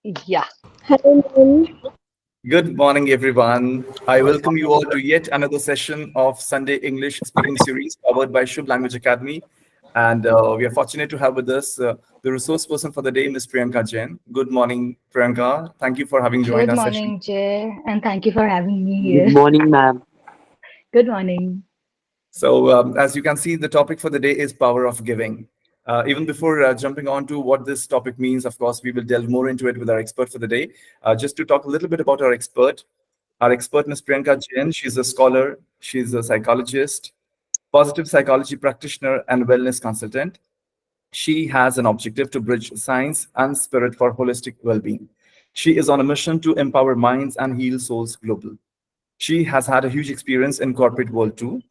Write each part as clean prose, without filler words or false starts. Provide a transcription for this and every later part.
Yeah. Hello, ma'am. Good morning, everyone. I welcome you all to yet another session of Sunday English Speaking Series powered by Shubh Language Academy. And we are fortunate to have with us the resource person for the day, Ms. Priyanka Jain. Good morning, Priyanka. Thank you for having joined Good our session. morning, Jay, and thank you for having me Good here. morning, ma'am. Good morning. So, as you can see, the topic for the day is power of giving. Even before jumping on to what this topic means, of course, we will delve more into it with our expert for the day. Just to talk a little bit about our expert, Ms. Priyanka Jain, she's a scholar, she's a psychologist, positive psychology practitioner, and wellness consultant. She has an objective to bridge science and spirit for holistic well being. She is on a mission to empower minds and heal souls global. She has had a huge experience in corporate world too.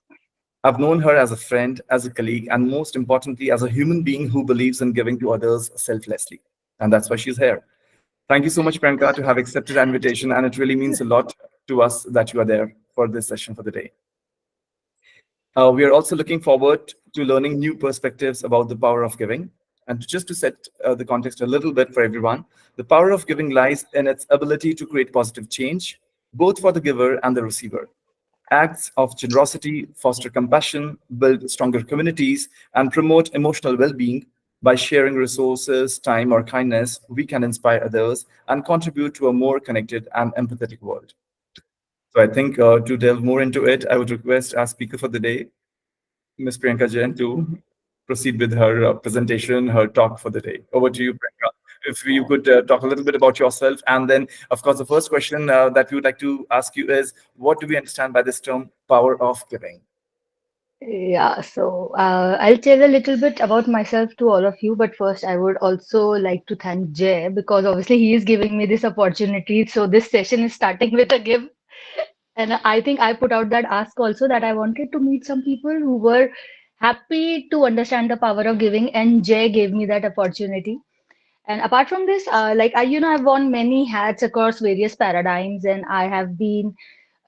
I've known her as a friend, as a colleague, and most importantly, as a human being who believes in giving to others selflessly. And that's why she's here. Thank you so much, Priyanka, to have accepted our invitation. And it really means a lot to us that you are there for this session for the day. We are also looking forward to learning new perspectives about the power of giving. And just to set the context a little bit for everyone, the power of giving lies in its ability to create positive change, both for the giver and the receiver. Acts of generosity foster compassion, build stronger communities, and promote emotional well being. By sharing resources, time, or kindness, we can inspire others and contribute to a more connected and empathetic world. So I think to delve more into it, I would request our speaker for the day, Ms. Priyanka Jain, to proceed with her presentation, her talk for the day. Over to you, Priyanka. If you could talk a little bit about yourself. And then, of course, the first question that we would like to ask you is, what do we understand by this term, power of giving? Yeah, so I'll tell a little bit about myself to all of you, but first I would also like to thank Jay because obviously he is giving me this opportunity. So this session is starting with a give. And I think I put out that ask also that I wanted to meet some people who were happy to understand the power of giving, and Jay gave me that opportunity. And apart from this, I've worn many hats across various paradigms, and I have been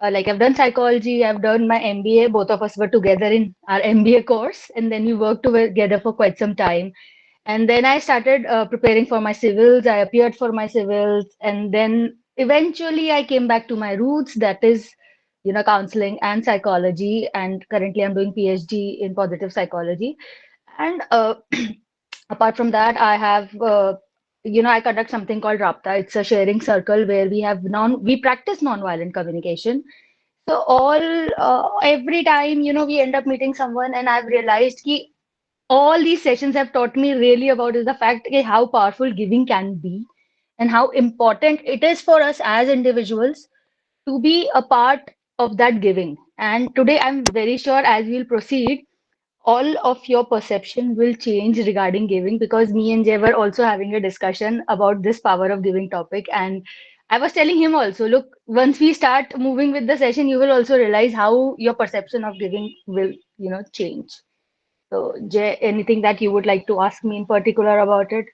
I've done psychology, I've done my MBA. Both of us were together in our MBA course, and then we worked together for quite some time. And then I started preparing for my civils. I appeared for my civils, and then eventually I came back to my roots. That is, counseling and psychology. And currently, I'm doing PhD in positive psychology. And apart from that, I conduct something called Rapta. It's a sharing circle where we practice nonviolent communication. So every time, we end up meeting someone, and I've realized that all these sessions have taught me really about is the fact how powerful giving can be and how important it is for us as individuals to be a part of that giving. And today, I'm very sure as we'll proceed, all of your perception will change regarding giving because me and Jay were also having a discussion about this power of giving topic. And I was telling him also, look, once we start moving with the session, you will also realize how your perception of giving will, change. So, Jay, anything that you would like to ask me in particular about it?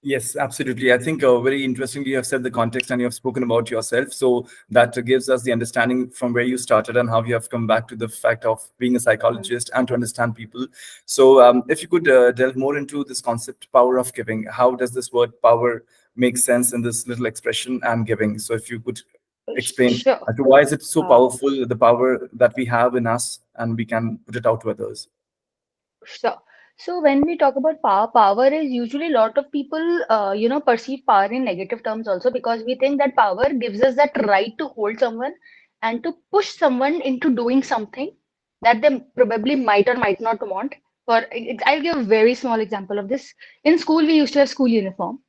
Yes, absolutely. I think very interestingly, you have said the context and you have spoken about yourself. So that gives us the understanding from where you started and how you have come back to the fact of being a psychologist and to understand people. So if you could delve more into this concept, power of giving, how does this word power make sense in this little expression and giving? So if you could explain Sure. to why is it so Uh, powerful, the power that we have in us and we can put it out to others. Sure. So when we talk about power, power is usually a lot of people, perceive power in negative terms also because we think that power gives us that right to hold someone and to push someone into doing something that they probably might or might not want. I'll give a very small example of this. In school, we used to have school uniform.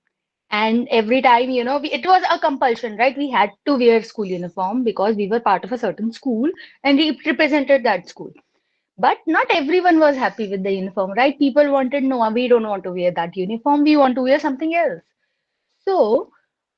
And every time, it was a compulsion, right? We had to wear school uniform because we were part of a certain school and we represented that school. But not everyone was happy with the uniform, right? People wanted, no, we don't want to wear that uniform. We want to wear something else. So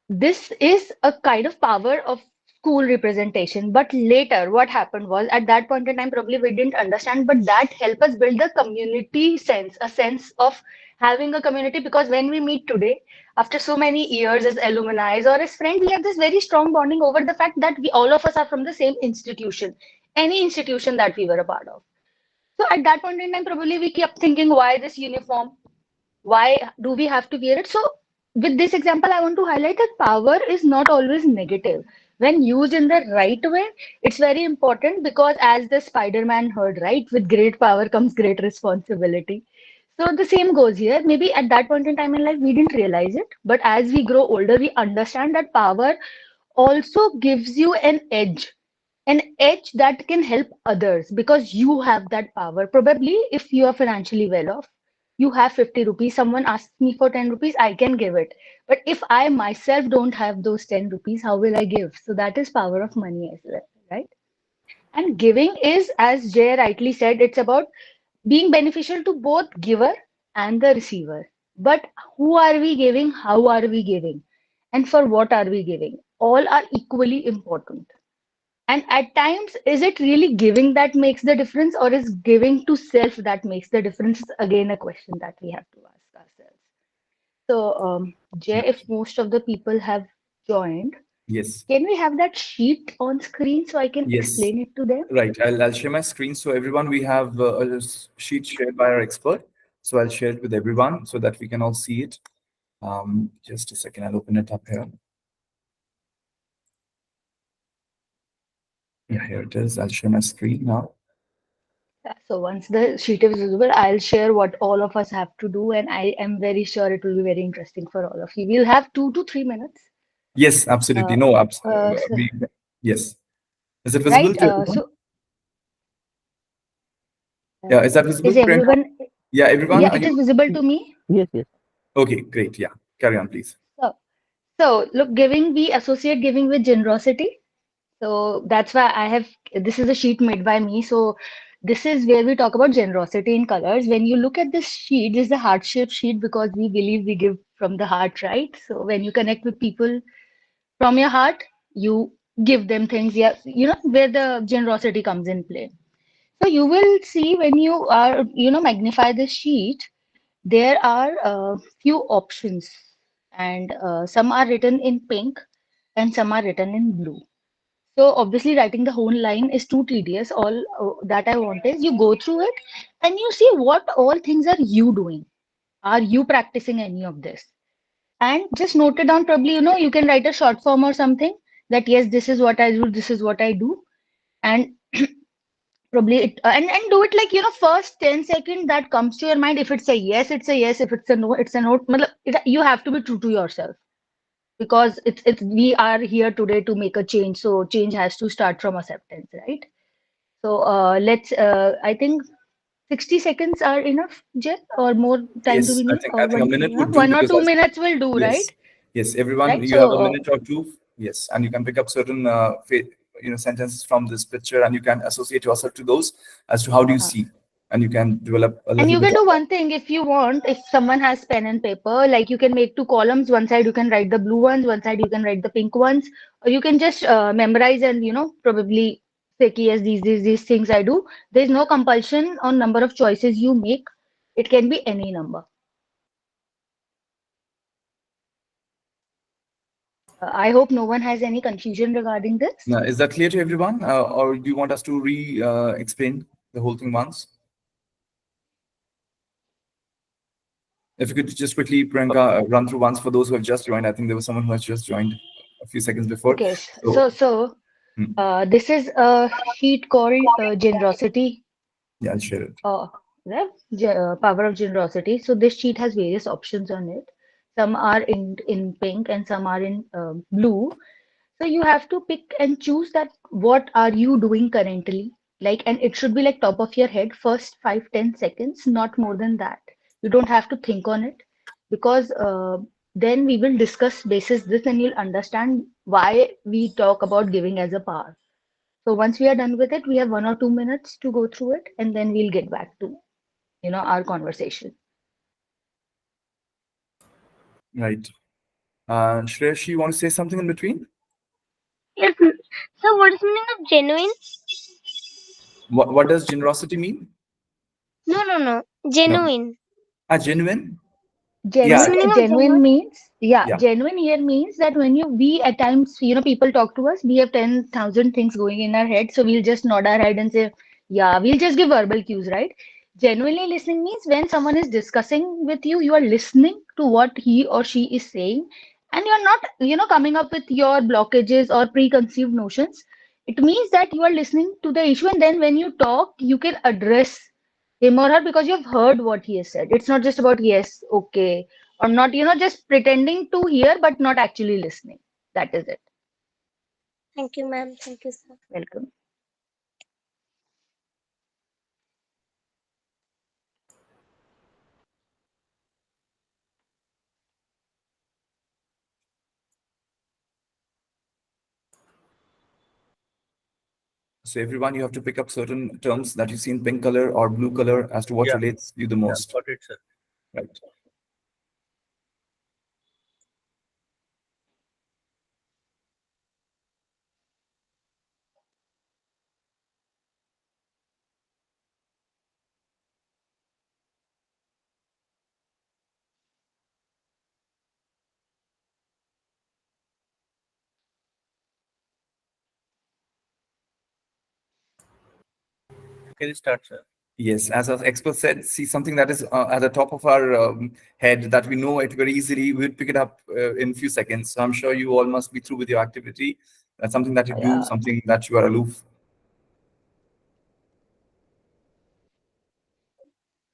this is a kind of power of school representation. But later, what happened was at that point in time, probably we didn't understand, but that helped us build a community sense, a sense of having a community. Because when we meet today, after so many years as alumni or as friends, we have this very strong bonding over the fact that we all of us are from the same institution, any institution that we were a part of. So at that point in time, probably we kept thinking, why this uniform? Why do we have to wear it? So with this example, I want to highlight that power is not always negative. When used in the right way, it's very important because, as the Spider-Man heard, right, with great power comes great responsibility. So the same goes here. Maybe at that point in time in life, we didn't realize it, but as we grow older, we understand that power also gives you an edge that can help others because you have that power. Probably, if you are financially well off, you have 50 rupees, someone asks me for 10 rupees, I can give it. But if I myself don't have those 10 rupees, how will I give? So that is power of money as well, right? And giving is, as Jay rightly said, it's about being beneficial to both giver and the receiver. But who are we giving? How are we giving? And for what are we giving? All are equally important. And at times, is it really giving that makes the difference, or is giving to self that makes the difference? Again, a question that we have to ask ourselves. So, Jay, if most of the people have joined, Yes. can we have that sheet on screen so I can Yes. explain it to them? Right. I'll share my screen. So everyone, we have sheet shared by our expert. So I'll share it with everyone so that we can all see it. Just a second. I'll open it up here. Yeah, here it is. I'll share my screen now. Yeah, so once the sheet is visible, I'll share what all of us have to do, and I am very sure it will be very interesting for all of you. We'll have 2 to 3 minutes. Yes, absolutely. Uh, No, so, yes. Is it visible right? to everyone? Yeah, Uh, is that visible, is Priyanka? everyone? Yeah, everyone, Yeah, are it you? is visible to Y- me. Yes, yes. Okay, great. Yeah, carry on, please. So, so look, giving, we associate giving with generosity. So that's why I have, this is a sheet made by me. So this is where we talk about generosity in colors. When you look at this sheet, this is a heart-shaped sheet because we believe we give from the heart, right? So when you connect with people from your heart, you give them things. Yeah, you know, where the generosity comes in play. So you will see when you are, magnify this sheet, there are few options, and some are written in pink and some are written in blue. So obviously, writing the whole line is too tedious. All that I want is you go through it and you see what all things are you doing. Are you practicing any of this? And just note it down. Probably, you can write a short form or something that yes, this is what I do, this is what I do, and probably and do it like first 10 seconds that comes to your mind. If it's a yes, it's a yes. If it's a no, it's a no. Matlab, you have to be true to yourself because it's we are here today to make a change, so change has to start from acceptance, right? So let's I think 60 seconds are enough, Jay, or more time do Yes, we need, I or think a one minute would do one or because two as minutes will do, yes, right? yes, everyone, Right. you have a So minute or two. Yes, and you can pick up certain sentences from this picture, and you can associate yourself to those as to how do you uh, see, and you can develop a And little you bit can on do that. one thing if you want, if someone has pen and paper, like you can make two columns. One side you can write the blue ones, one side you can write the pink ones, or you can just memorize and probably say, "Ki, yes, these things I do." There's no compulsion on number of choices you make. It can be any number. I hope no one has any confusion regarding this. Now, is that clear to everyone, or do you want us to explain the whole thing once? If you could just quickly, Priyanka, run through once for those who have just joined. I think there was someone who has just joined a few seconds before. Okay, So, hmm, this is a sheet called generosity. yeah, I'll share it. Uh, Power of generosity. So this sheet has various options on it. Some are in pink and some are in blue. So you have to pick and choose that what are you doing currently? Like, and it should be like top of your head, first 5, 10 seconds, not more than that. You don't have to think on it because then we will discuss basis this and you'll understand why we talk about giving as a power. So once we are done with it, we have 1 or 2 minutes to go through it and then we'll get back to our conversation. Right. Shreya, you want to say something in between? Yes. So, what is meaning of genuine? What does generosity mean? No, no, no. No. Genuine. Genuine? What's Yeah, the meaning of Genuine genuine? means, yeah, yeah. genuine here means that when we at times, people talk to us, we have 10,000 things going in our head. So we'll just nod our head and say, yeah, we'll just give verbal cues, right? Genuinely listening means when someone is discussing with you, you are listening to what he or she is saying, and you're not, coming up with your blockages or preconceived notions. It means that you are listening to the issue, and then when you talk, you can address him or her because you've heard what he has said. It's not just about yes, okay, or not, just pretending to hear but not actually listening. That is it. Thank you, ma'am. Thank you, sir. Welcome. So everyone, you have to pick up certain terms that you see in pink color or blue color as to what Yeah, relates you the yeah, most. got it, sir. Right. Can you start, sir? Yes, as our expert said, see something that is at the top of our head that we know it very easily, we'll pick it up in a few seconds. So I'm sure you all must be through with your activity. That's something that you do, Yeah. something that you are aloof.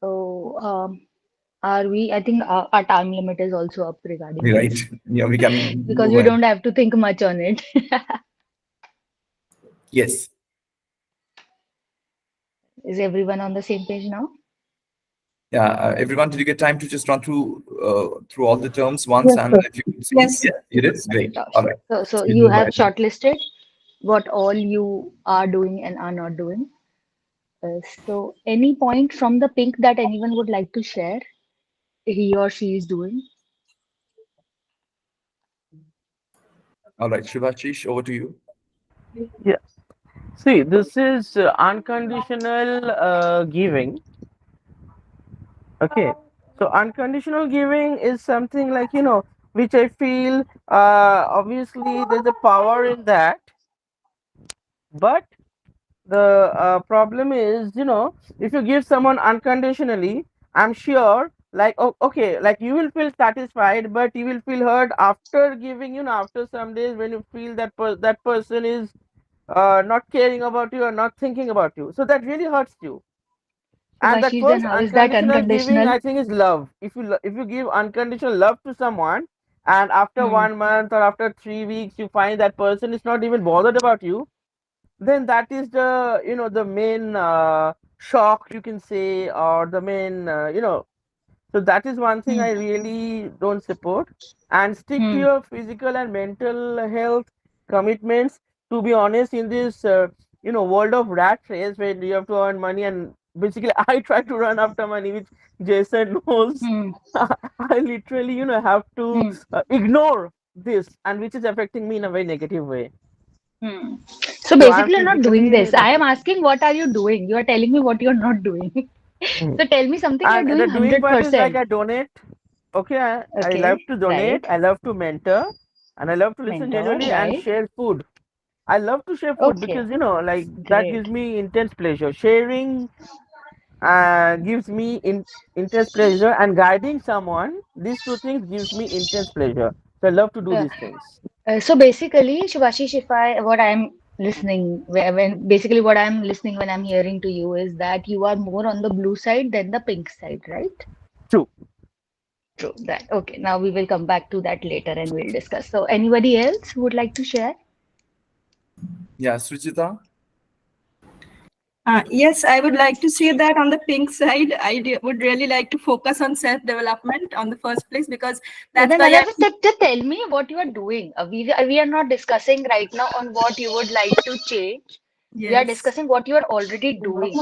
So, are we? I think our time limit is also up regarding Right. this Yeah, we can because move we ahead. don't have to think much on it. Yes. Is everyone on the same page now? Yeah, everyone, did you get time to just run through all the terms once? Yes, And sir. if you could see, Yes. yeah, you did? Great. Yeah, All sure. right. So We'll you move have ahead. shortlisted what all you are doing and are not doing. So any point from the pink that anyone would like to share, he or she is doing. All right, Shivashish, over to you. Yeah. See, this is unconditional giving. Okay. So unconditional giving is something like, which I feel obviously there's a power in that, but the problem is, if you give someone unconditionally, I'm sure, like, oh, okay, like you will feel satisfied, but you will feel hurt after giving, after some days when you feel that that person is not caring about you or not thinking about you. So that really hurts you. And that Subhashish, then first how is that unconditional giving, unconditional? I think, is love. If you give unconditional love to someone, and after Hmm. 1 month or after 3 weeks, you find that person is not even bothered about you, then that is the the main shock, you can say, or the main so that is one thing Hmm. I really don't support. And stick to Hmm. your physical and mental health commitments. To be honest, in this world of rat race where you have to earn money, and basically I try to run after money, which Jason knows. Hmm. I literally have to Hmm. ignore this, and which is affecting me in a very negative way. Hmm. So So I'm basically, you're not doing physically this. I am negative. asking, what are you doing? You are telling me what you're not doing. So tell me something you're And doing the doing part is like 100%. I donate. Okay, I love Okay, to donate. right. I love to mentor, and I love to listen Mentor, genuinely and right. share food. I love to share food Okay, because like that gives great. me intense pleasure. Sharing gives me intense pleasure, and guiding someone, these two things gives me intense pleasure. So I love to do Uh, these things. so basically, Shubhashish, if I what I'm listening when basically what I'm listening when I'm hearing to you is that you are more on the blue side than the pink side, right? True. True that. Okay, now we will come back to that later and we'll discuss. So anybody else who would like to share? Yeah, Sujita. Yes, I would like to say that on the pink side, would really like to focus on self-development on the first place because Yeah, that's then why I'll I, just tell me what you are doing. We are not discussing right now on what you would like to change. We are yes. discussing what you are already doing.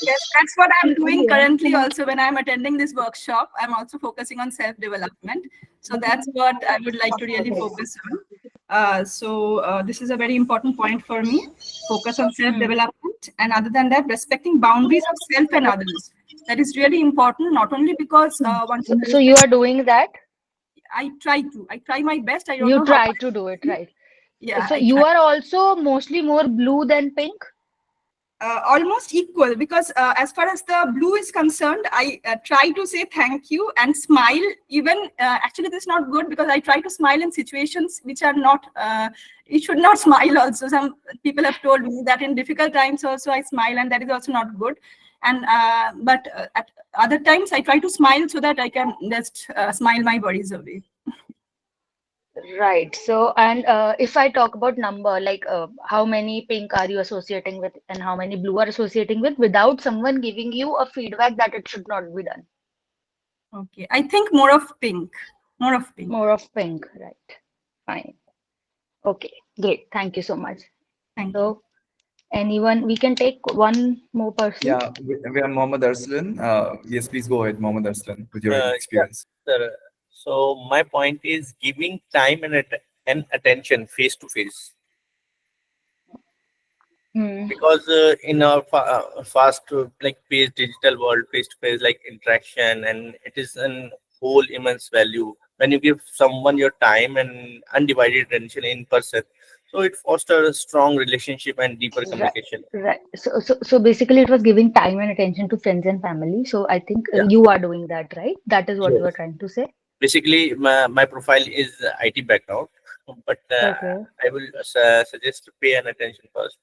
Yes, that's what I'm doing currently also when I'm attending this workshop. I'm also focusing on self-development. So that's what I would like to really focus on. This is a very important point for me. Focus on Hmm. self-development. And other than that, respecting boundaries of self and others. That is really important, not only because once So, you so you respect, are doing that. I try my best. I don't You know how try much. to do it, right? Yeah, So I you try. are also mostly more blue than pink. almost equal, because as far as the blue is concerned, I try to say thank you and smile. Even actually, this is not good, because I try to smile in situations which are not. You should not smile. Also, some people have told me that in difficult times also I smile, and that is also not good. And but at other times I try to smile so that I can just smile my worries away. Right. So, and if I talk about number, like how many pink are you associating with and how many blue are associating with without someone giving you a feedback that it should not be done? Okay, I think more of pink. More of pink. More of pink, right? Fine. Okay, great. Thank you so much. Thank you. So, anyone, we can take one more person. Yeah, we are Mohammed Arslan. Yes, please go ahead, Mohammed Arslan, with your Yeah, experience. sir. So my point is giving time and attention face to face, Hmm. because in our fast like paced digital world, face to face like interaction, and it is an whole immense value when you give someone your time and undivided attention in person. So it fosters a strong relationship and deeper Right, communication. right. So basically, it was giving time and attention to friends and family. So I think Yeah. you are doing that, right? That is what you are Yes. trying to say. Basically, my profile is IT background, but Okay. I will suggest to pay an attention first.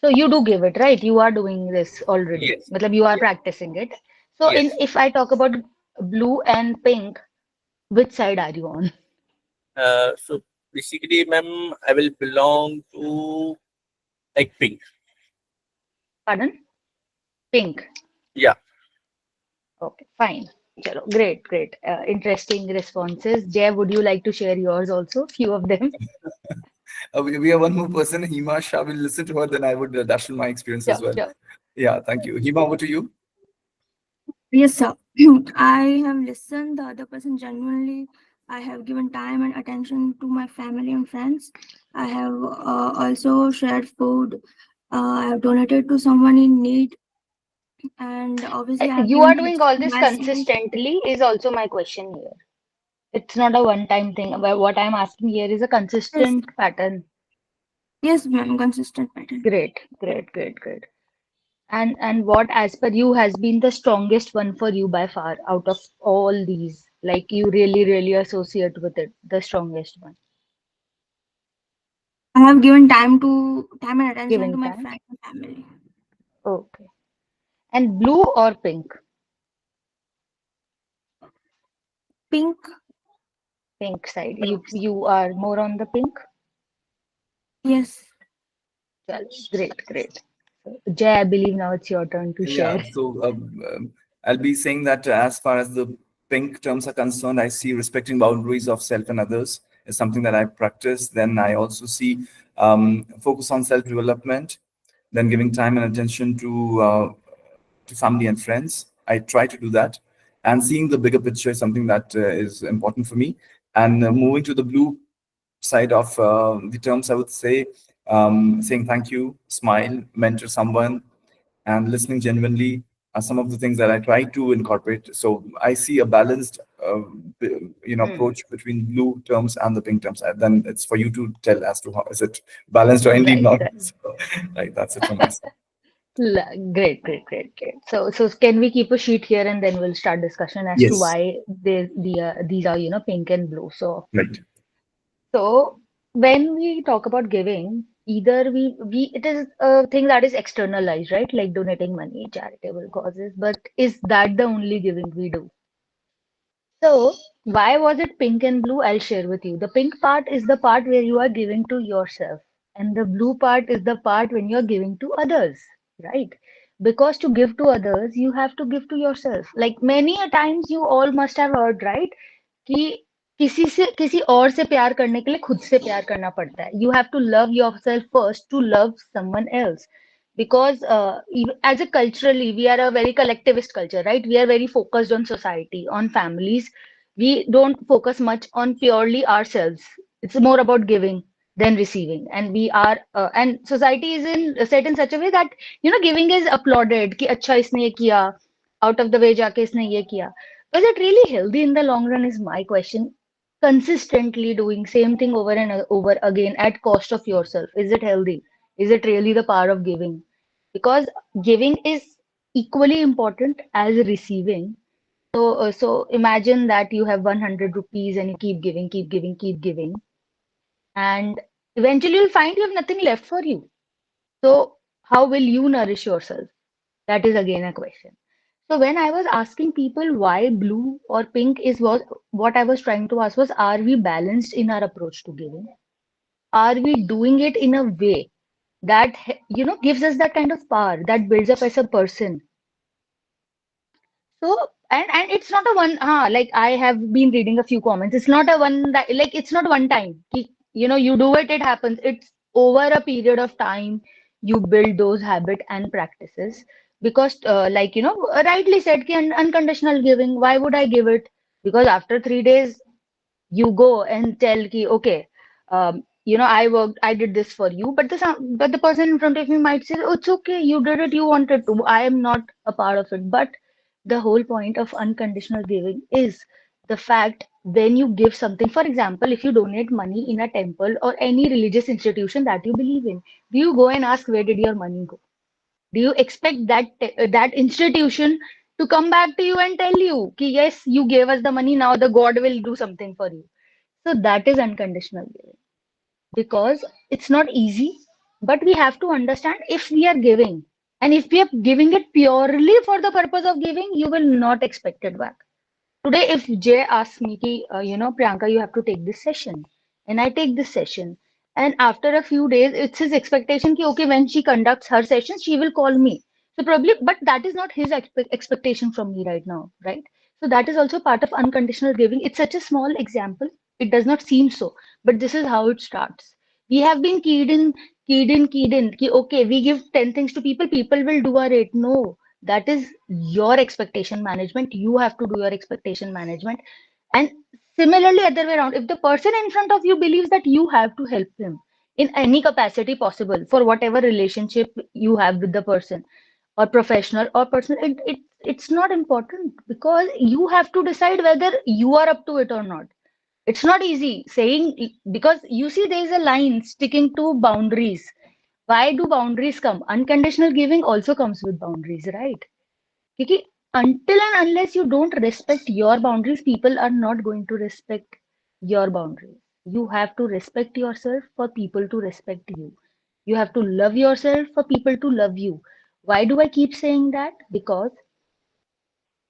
So you do give it, right? You are doing this already. Yes. Matlab you are Yes. practicing it. So in Yes. if I talk about blue and pink, which side are you on? So basically, ma'am, I will belong to like pink. Pardon? Pink. Yeah. Okay, fine. Chalo, great, great. Interesting responses. Jay, would you like to share yours also? Few of them. We have one more person, Hima Shah. Will listen to her, then I would dash in my experience as Sure, well. sure. Yeah, thank you. Hima, over to you. Yes, sir. I have listened the other person genuinely. I have given time and attention to my family and friends. I have also shared food. I have donated to someone in need, and obviously, I have You given are my doing best all to this myself. consistently is also my question here. It's not a one-time thing. But what I'm asking here is a Yes, consistent pattern. yes, ma'am. Consistent pattern. Great, great, great, great. And what, as per you, has been the strongest one for you by far out of all these? Like you really, really associate with it, the strongest one. I have given time and attention to Giving my time. friends and family. Okay. And blue or pink? Pink. Pink side. You are more on the pink? Yes. Well, great, great. So, Jay, I believe now it's your turn to Yeah, share. so I'll be saying that as far as the pink terms are concerned, I see respecting boundaries of self and others is something that I practice. Then I also see focus on self development, then giving time and attention to family and friends. I try to do that, and seeing the bigger picture is something that is important for me. And moving to the blue side of the terms, I would say saying thank you, smile, mentor someone, and listening genuinely are some of the things that I try to incorporate. So I see a balanced, Hmm. approach between blue terms and the pink terms. And then it's for you to tell as to how is it balanced or indeed Right, not. right. So, right, that's it from my side. Great, great, great, great. So can we keep a sheet here and then we'll start discussion as to Yes, why these are, pink and blue. right. So when we talk about giving, either we it is a thing that is externalized, right? Like donating money, charitable causes, but is that the only giving we do? So, why was it pink and blue? I'll share with you. The pink part is the part where you are giving to yourself, and the blue part is the part when you're giving to others, right? Because to give to others, you have to give to yourself. Like many a times, you all must have heard, right? कि किसी और से प्यार करने के लिए खुद से प्यार करना पड़ता है. You have to love yourself first to love someone else. Because as a culturally, we are a very collectivist culture, right? We are very focused on society, on families. We don't focus much on purely ourselves. It's more about giving than receiving. And we are, and society is set in such a way that, giving is applauded. कि अच्छा इसने ये किया, out of the way जाके इसने ये किया. Was it really healthy in the long run is my question. Consistently doing same thing over and over again at cost of yourself. Is it healthy? Is it really the power of giving? Because giving is equally important as receiving. So imagine that you have 100 rupees and you keep giving, keep giving, keep giving, and eventually you'll find you have nothing left for you. So how will you nourish yourself? That is again a question. So when I was asking people why blue or pink is what I was trying to ask was, are we balanced in our approach to giving? Are we doing it in a way that gives us that kind of power that builds up as a person? So, and it's not a one, like I have been reading a few comments. It's not a one that, like, it's not one time. You do it, it happens. It's over a period of time you build those habit and practices. Because, rightly said, unconditional giving, why would I give it? Because after 3 days, you go and tell ki, okay, I did this for you, but the person in front of you might say, oh, it's okay, you did it, you wanted to. I am not a part of it. But the whole point of unconditional giving is the fact when you give something, for example, if you donate money in a temple or any religious institution that you believe in, do you go and ask where did your money go? Do you expect that institution to come back to you and tell you, ki, yes, you gave us the money, now the God will do something for you? So that is unconditional giving because it's not easy, but we have to understand if we are giving and if we are giving it purely for the purpose of giving, you will not expect it back. Today, if Jay asks me, ki, Priyanka, you have to take this session, and I take this session, and after a few days, it's his expectation, ki, okay, when she conducts her session, she will call me. So probably, but that is not his expectation from me right now, right? So that is also part of unconditional giving. It's such a small example. It does not seem so, but this is how it starts. We have been keyed in, ki, okay, we give 10 things to people, people will do our eight. No, that is your expectation management. You have to do your expectation management. And similarly, other way around, if the person in front of you believes that you have to help him in any capacity possible for whatever relationship you have with the person, or professional or personal, it's not important because you have to decide whether you are up to it or not. It's not easy saying, because you see there is a line sticking to boundaries. Why do boundaries come? Unconditional giving also comes with boundaries, right? Because until and unless you don't respect your boundaries, people are not going to respect your boundaries. You have to respect yourself for people to respect you. You have to love yourself for people to love you. Why do I keep saying that? Because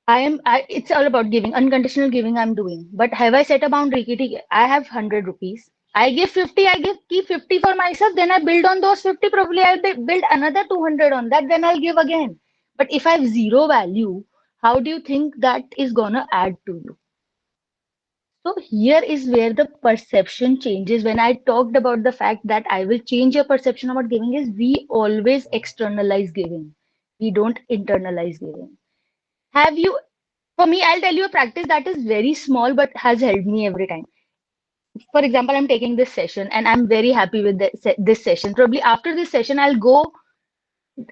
it's all about giving, unconditional giving I'm doing. But have I set a boundary? Ki, I have 100 rupees. I give 50, keep 50 for myself, then I build on those 50, probably I'll build another 200 on that, then I'll give again. But if I have zero value, how do you think that is gonna add to you? So here is where the perception changes. When I talked about the fact that I will change your perception about giving, is we always externalize giving. We don't internalize giving. Have you, for me, I'll tell you a practice that is very small but has helped me every time. For example, I'm taking this session and I'm very happy with this session. Probably after this session, I'll go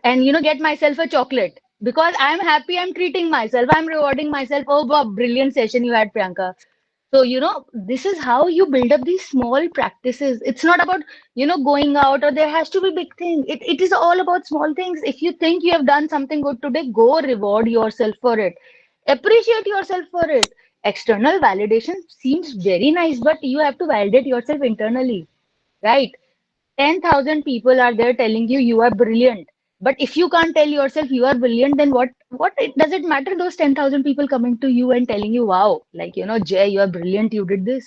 and get myself a chocolate because I'm happy. I'm treating myself. I'm rewarding myself. Oh, wow, brilliant session you had, Priyanka. So, this is how you build up these small practices. It's not about, going out or there has to be big thing. It is all about small things. If you think you have done something good today, go reward yourself for it. Appreciate yourself for it. External validation seems very nice, but you have to validate yourself internally, right? 10,000 people are there telling you you are brilliant. But if you can't tell yourself you are brilliant, then what does it matter those 10,000 people coming to you and telling you, wow, like, Jay, you are brilliant, you did this.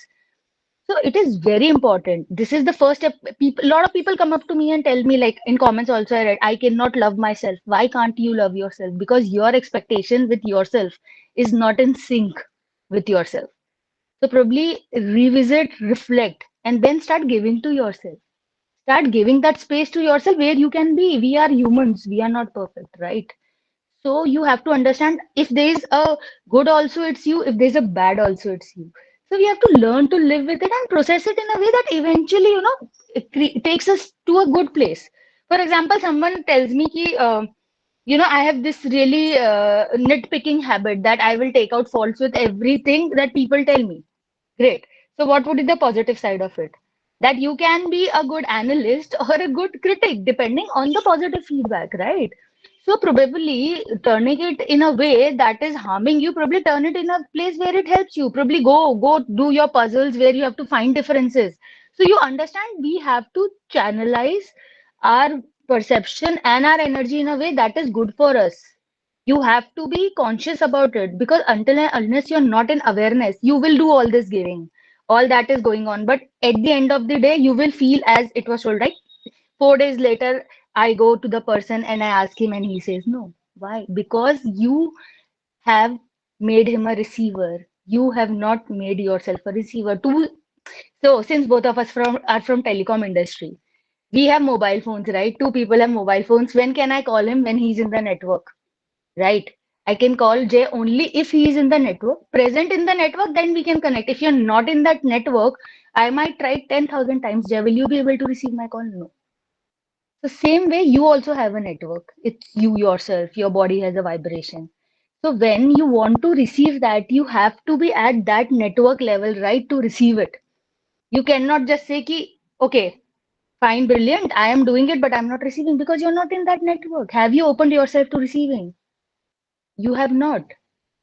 So it is very important. This is the first step. A lot of people come up to me and tell me, like in comments also, I read, I cannot love myself. Why can't you love yourself? Because your expectation with yourself is not in sync with yourself. So probably revisit, reflect, and then start giving to yourself. Start giving that space to yourself where you can be. We are humans, we are not perfect, right? So you have to understand if there is a good also it's you, if there's a bad also it's you. So we have to learn to live with it and process it in a way that eventually, it takes us to a good place. For example, someone tells me ki, I have this really nitpicking habit that I will take out faults with everything that people tell me. Great. So what would be the positive side of it? that you can be a good analyst or a good critic depending on the positive feedback, right? So probably turning it in a way that is harming you, probably turn it in a place where it helps you. Probably go do your puzzles where you have to find differences. So you understand we have to channelize our perception and our energy in a way that is good for us. You have to be conscious about it, because until and unless you're not in awareness, you will do all this giving, all that is going on. But at the end of the day, you will feel as it was told, right? 4 days later, I go to the person and I ask him, and he says no. Why? Because you have made him a receiver. You have not made yourself a receiver. So since both of us are from telecom industry, we have mobile phones, right? Two people have mobile phones. When can I call him? When he's in the network, right? I can call Jay only if he is in the network, present in the network, then we can connect. If you're not in that network, I might try 10,000 times. Jay, will you be able to receive my call? No. The same way, you also have a network. It's you yourself. Your body has a vibration. So when you want to receive that, you have to be at that network level, right, to receive it. You cannot just say ki, okay, fine, brilliant, I am doing it, but I'm not receiving, because you're not in that network. Have you opened yourself to receiving? You have not.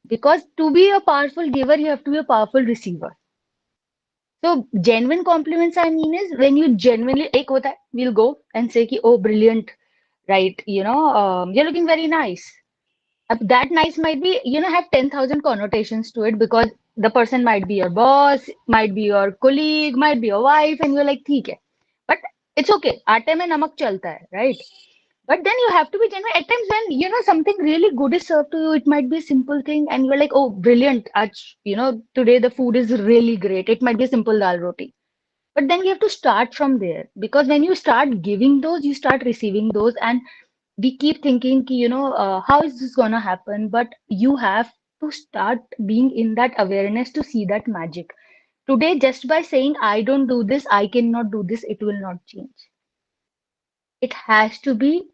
Because to be a powerful giver, you have to be a powerful receiver. So genuine compliments, I mean, is when you genuinely, एक होता है, we'll go and say कि, oh, brilliant, right? You're looking very nice. That nice might be, have 10,000 connotations to it, because the person might be your boss, might be your colleague, might be your wife, and you're like, ठीक है. But it's okay. आटे में नमक चलता है, right? But then you have to be genuine. At times when, something really good is served to you, it might be a simple thing, and you're like, oh, brilliant. Today the food is really great. It might be a simple dal roti. But then you have to start from there, because when you start giving those, you start receiving those, and we keep thinking, ki, how is this gonna happen? But you have to start being in that awareness to see that magic. Today, just by saying, I don't do this, I cannot do this, it will not change. It has to be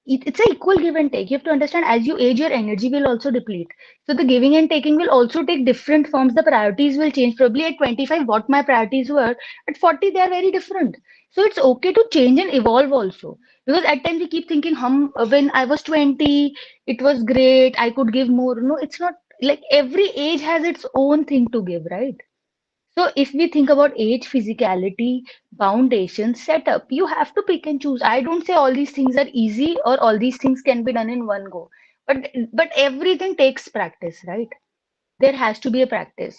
it's an equal give and take. You have to understand, as you age, your energy will also deplete. So the giving and taking will also take different forms. The priorities will change. Probably at 25, what my priorities were, at 40, they are very different. So it's okay to change and evolve also. Because at times we keep thinking, when I was 20, it was great, I could give more. No, it's not, like every age has its own thing to give, right? So if we think about age, physicality, foundation, setup, you have to pick and choose. I don't say all these things are easy or all these things can be done in one go. But everything takes practice, right? There has to be a practice.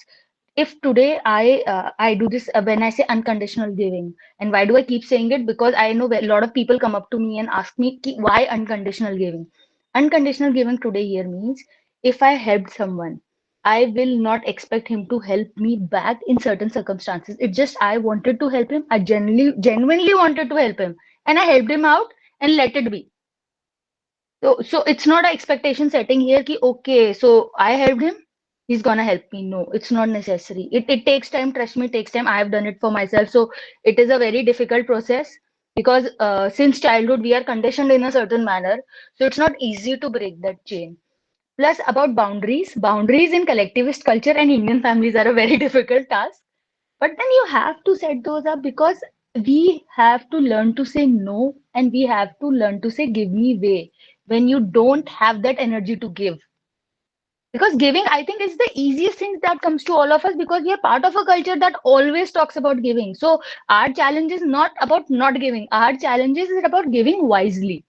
If today I do this, when I say unconditional giving, and why do I keep saying it? Because I know a lot of people come up to me and ask me why unconditional giving. Unconditional giving today here means, if I helped someone, I will not expect him to help me back in certain circumstances. It's just I wanted to help him. I genuinely wanted to help him, and I helped him out, and let it be. So it's not an expectation setting here ki, okay, so I helped him, he's gonna help me. No, it's not necessary. It takes time, trust me, it takes time. I have done it for myself. So it is a very difficult process, because since childhood we are conditioned in a certain manner. So it's not easy to break that chain. Plus about boundaries. Boundaries in collectivist culture and Indian families are a very difficult task. But then you have to set those up, because we have to learn to say no, and we have to learn to say give me way when you don't have that energy to give. Because giving, I think, is the easiest thing that comes to all of us, because we are part of a culture that always talks about giving. So our challenge is not about not giving. Our challenge is about giving wisely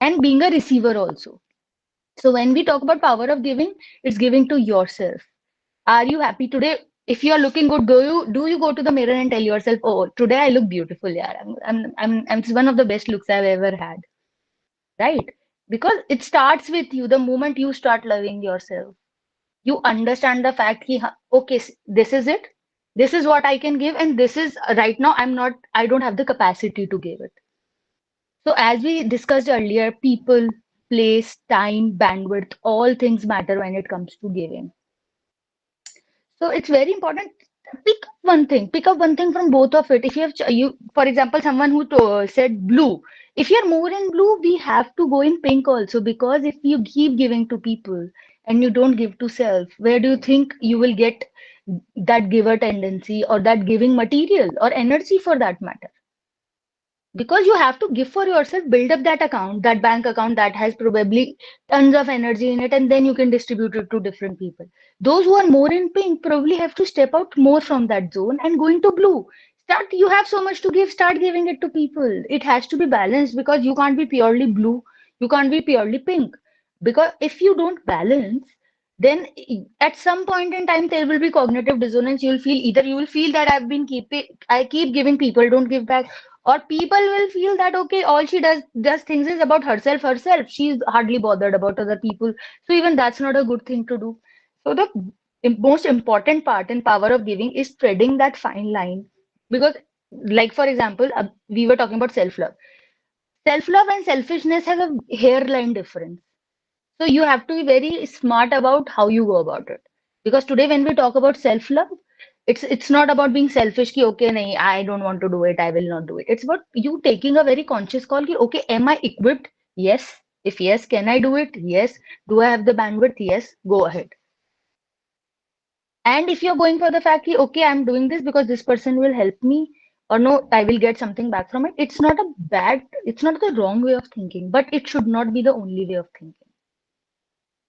and being a receiver also. So when we talk about power of giving, it's giving to yourself. Are you happy today? If you are looking good, do you go to the mirror and tell yourself, "Oh, today I look beautiful, yeah. It's one of the best looks I've ever had." Right? Because it starts with you. The moment you start loving yourself, you understand the fact कि okay, this is it. This is what I can give, and this is right now I don't have the capacity to give it. So as we discussed earlier, people, place, time, bandwidth, all things matter when it comes to giving. So it's very important. Pick up one thing from both of it. If you have, for example, someone who said blue, if you're more in blue, we have to go in pink also, because if you keep giving to people and you don't give to self, where do you think you will get that giver tendency or that giving material or energy for that matter. Because you have to give for yourself, build up that account, that bank account that has probably tons of energy in it, and then you can distribute it to different people. Those who are more in pink probably have to step out more from that zone and go into blue. Start, you have so much to give, start giving it to people. It has to be balanced because you can't be purely blue, you can't be purely pink. Because if you don't balance, then at some point in time there will be cognitive dissonance. You'll feel, either you will feel that I keep giving, people don't give back, or people will feel that okay, all she does things is about herself. She's hardly bothered about other people. So even that's not a good thing to do. So the most important part in power of giving is treading that fine line. Because, like for example, we were talking about self love and selfishness have a hairline difference. So you have to be very smart about how you go about it. Because today when we talk about self-love, it's not about being selfish ki okay nahi, I don't want to do it, I will not do it. It's about you taking a very conscious call ki okay, am I equipped? Yes. If yes, can I do it? Yes. Do I have the bandwidth? Yes. Go ahead. And if you're going for the fact ki okay, I'm doing this because this person will help me, or no, I will get something back from it. It's not the wrong way of thinking, but it should not be the only way of thinking.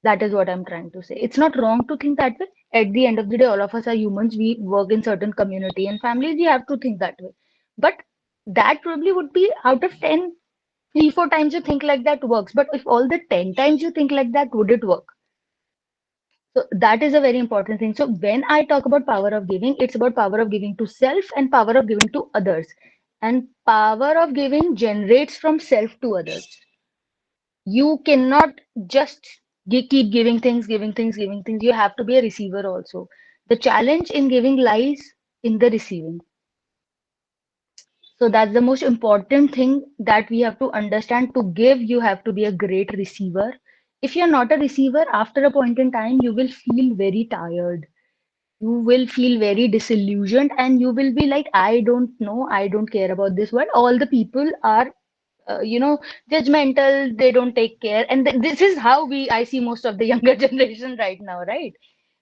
That is what I'm trying to say. It's not wrong to think that way. At the end of the day, all of us are humans. We work in certain community and families. We have to think that way. But that probably would be out of 10, 3, 4 times you think like that works. But if all the 10 times you think like that, would it work? So that is a very important thing. So when I talk about power of giving, it's about power of giving to self and power of giving to others. And power of giving generates from self to others. You cannot just keep giving things. You have to be a receiver also. The challenge in giving lies in the receiving. So that's the most important thing that we have to understand. To give, you have to be a great receiver. If you're not a receiver, after a point in time, you will feel very tired. You will feel very disillusioned and you will be like, I don't know, I don't care about this world. All the people are judgmental, they don't take care, and this is how we I see most of the younger generation right now, right?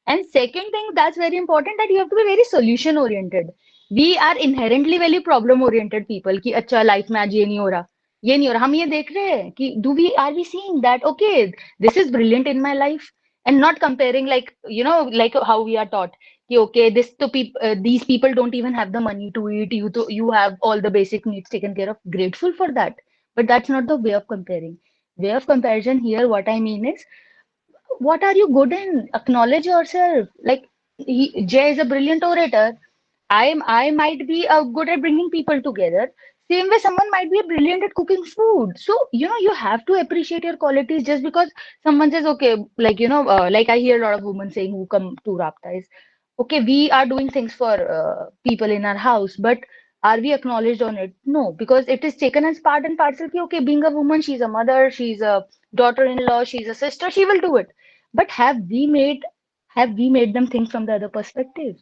And second thing that's very important, that you have to be very solution oriented. We are inherently very problem oriented people कि अच्छा life में आज ये नहीं हो रहा हम ये देख रहे हैं कि do we are we seeing that okay, this is brilliant in my life, and not comparing, like like how we are taught कि okay, these people don't even have the money to eat, you have all the basic needs taken care of, grateful for that. But that's not the way of comparing. Way of comparison here, what I mean is, what are you good in? Acknowledge yourself. Like Jay is a brilliant orator. I might be good at bringing people together. Same way, someone might be brilliant at cooking food. So you have to appreciate your qualities. Just because someone says okay, like like I hear a lot of women saying who come to Rapta is okay, we are doing things for people in our house, but are we acknowledged on it? No, because it is taken as part and parcel. Ki, okay, being a woman, she's a mother, she's a daughter-in-law, she's a sister, she will do it. But have we made them think from the other perspective?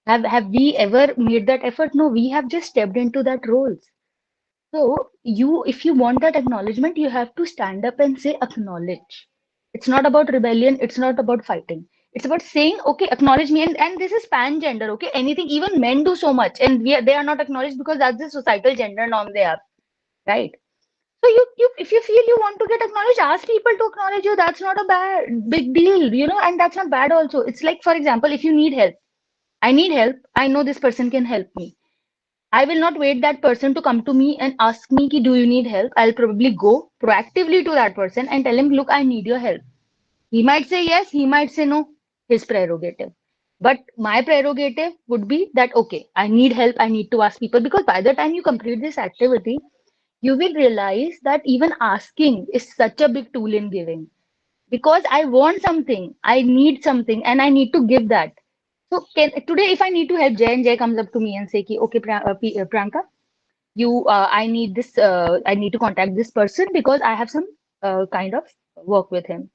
Have we ever made that effort? No, we have just stepped into that roles. So if you want that acknowledgement, you have to stand up and say acknowledge. It's not about rebellion. It's not about fighting. It's about saying, okay, acknowledge me. And this is pan gender. Okay, anything, even men do so much, and they are not acknowledged because that's the societal gender norm they are, right? So if you feel you want to get acknowledged, ask people to acknowledge you. That's not a big deal, and that's not bad also. It's like, for example, if you need help, I need help. I know this person can help me. I will not wait that person to come to me and ask me, ki, do you need help? I'll probably go proactively to that person and tell him, look, I need your help. He might say yes, he might say no, his prerogative. But my prerogative would be that, okay, I need help, I need to ask people, because by the time you complete this activity, you will realize that even asking is such a big tool in giving. Because I want something, I need something, and I need to give that. So today, if I need to help Jay, and Jay comes up to me and say, ki, okay, Priyanka, I need to contact this person because I have some kind of work with him.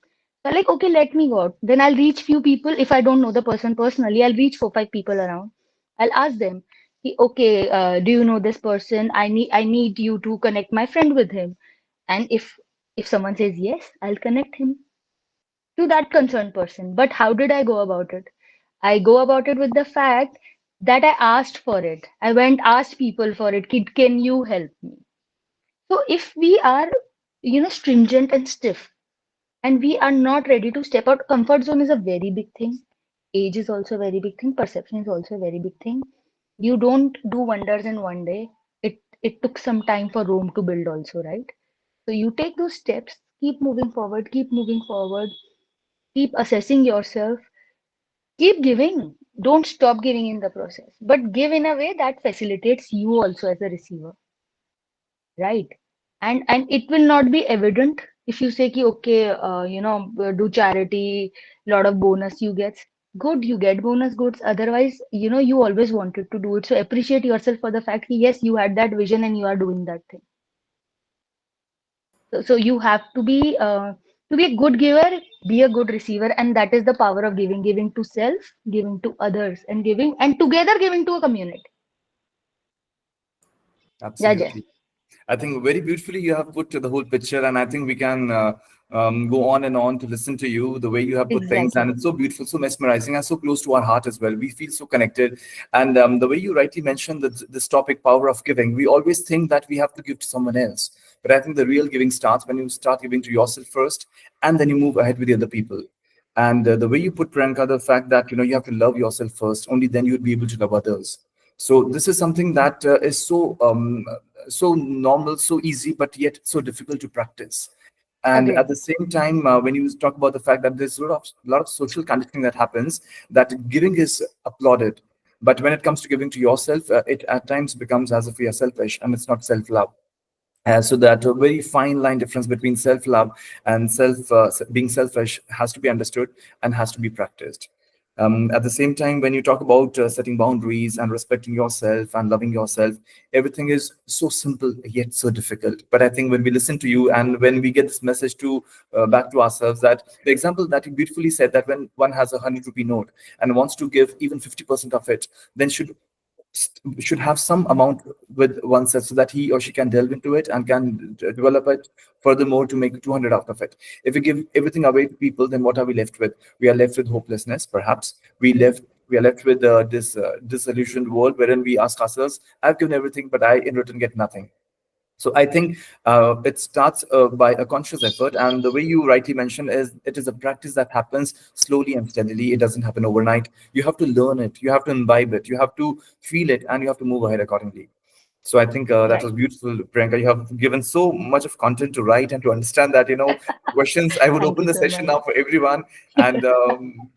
So like, okay, let me go out. Then I'll reach few people. If I don't know the person personally, I'll reach 4, 5 people around. I'll ask them, okay, do you know this person? I need you to connect my friend with him. And if someone says yes, I'll connect him to that concerned person. But how did I go about it? I go about it with the fact that I asked for it. I went, asked people for it. Kid, can you help me? So if we are, stringent and stiff, and we are not ready to step out, comfort zone is a very big thing. Age is also a very big thing. Perception is also a very big thing. You don't do wonders in one day. It took some time for Rome to build also, right? So you take those steps, keep moving forward, keep assessing yourself, keep giving. Don't stop giving in the process, but give in a way that facilitates you also as a receiver, right? And it will not be evident if you say ki, okay, do charity, lot of bonus you get. Good, you get bonus goods. Otherwise, you always wanted to do it. So appreciate yourself for the fact that yes, you had that vision and you are doing that thing. So you have to be a good giver, be a good receiver, and that is the power of giving. Giving to self, giving to others, and together giving to a community. Judge. Absolutely. I think very beautifully you have put the whole picture, and I think we can go on and on to listen to you the way you have put things, Exactly. and it's so beautiful, so mesmerizing, and so close to our heart as well. We feel so connected, and the way you rightly mentioned that this topic, power of giving, we always think that we have to give to someone else, but I think the real giving starts when you start giving to yourself first, and then you move ahead with the other people. And the way you put, Priyanka, the fact that you have to love yourself first, only then you'd be able to love others. So this is something that is so normal, so easy, but yet so difficult to practice. And at Agreed. the same time, when you talk about the fact that there's a lot of social conditioning that happens, that giving is applauded, but when it comes to giving to yourself, it at times becomes as if we are selfish, and it's not self-love. So that a very fine line difference between self-love and being selfish has to be understood and has to be practiced. At the same time, when you talk about setting boundaries and respecting yourself and loving yourself, everything is so simple yet so difficult. But I think when we listen to you and when we get this message to back to ourselves, that the example that you beautifully said, that when one has a 100 rupee note and wants to give even 50% of it, then should have some amount with oneself so that he or she can delve into it and can develop it furthermore to make 200 out of it. If we give everything away to people, then what are we left with? We are left with hopelessness, perhaps. We are left with this disillusioned world wherein we ask ourselves, I've given everything, but I in return get nothing. So I think it starts by a conscious effort, and the way you rightly mentioned is it is a practice that happens slowly and steadily. It doesn't happen overnight. You have to learn it, you have to imbibe it, you have to feel it, and you have to move ahead accordingly. So I think that was Right. beautiful, Priyanka. You have given so much of content to write and to understand that, questions. I would Thank open you the so session much. now for everyone. And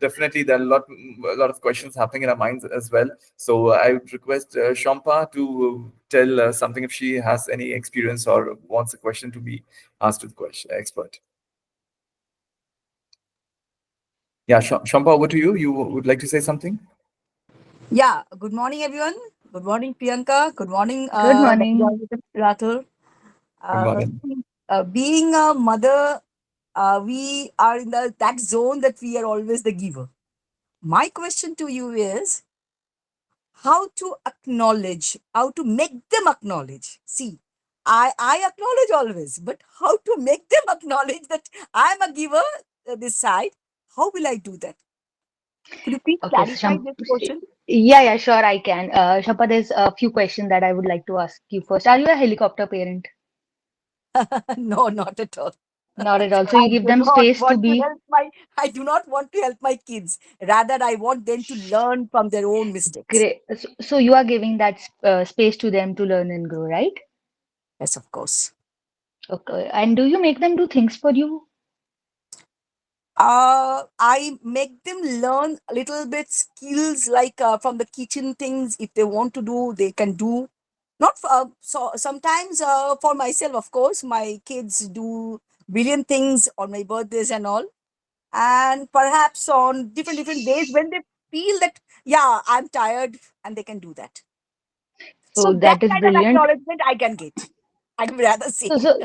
definitely there are a lot of questions happening in our minds as well. So I would request Shampa to tell something if she has any experience or wants a question to be asked to the question expert. Yeah, Shampa, over to you. You would like to say something? Yeah, good morning, everyone. Good morning, Priyanka. Good morning, Good morning. Dr. Rathore. Good Uh, morning. Being a mother, we are in that zone that we are always the giver. My question to you is how to acknowledge, how to make them acknowledge. See, I acknowledge always, but how to make them acknowledge that I'm a giver this side? How will I do that? Could you please Okay, so clarify this portion? yeah, sure, I can. Shampa, there's a few questions that I would like to ask you first. Are you a helicopter parent? No, not at all. Not at all. So I you give do them not space to want to be help I do not want to help my kids. Rather, I want them to learn from their own mistakes. great. So you are giving that space to them to learn and grow, right? Yes, of course. Okay. And do you make them do things for you? I make them learn a little bit skills like from the kitchen things. If they want to do, they can do. Not for, so sometimes for myself, of course, my kids do brilliant things on my birthdays and all, and perhaps on different days when they feel that yeah, I'm tired, and they can do that. So So that that is kind of brilliant. acknowledgement I can get. I'd rather say. So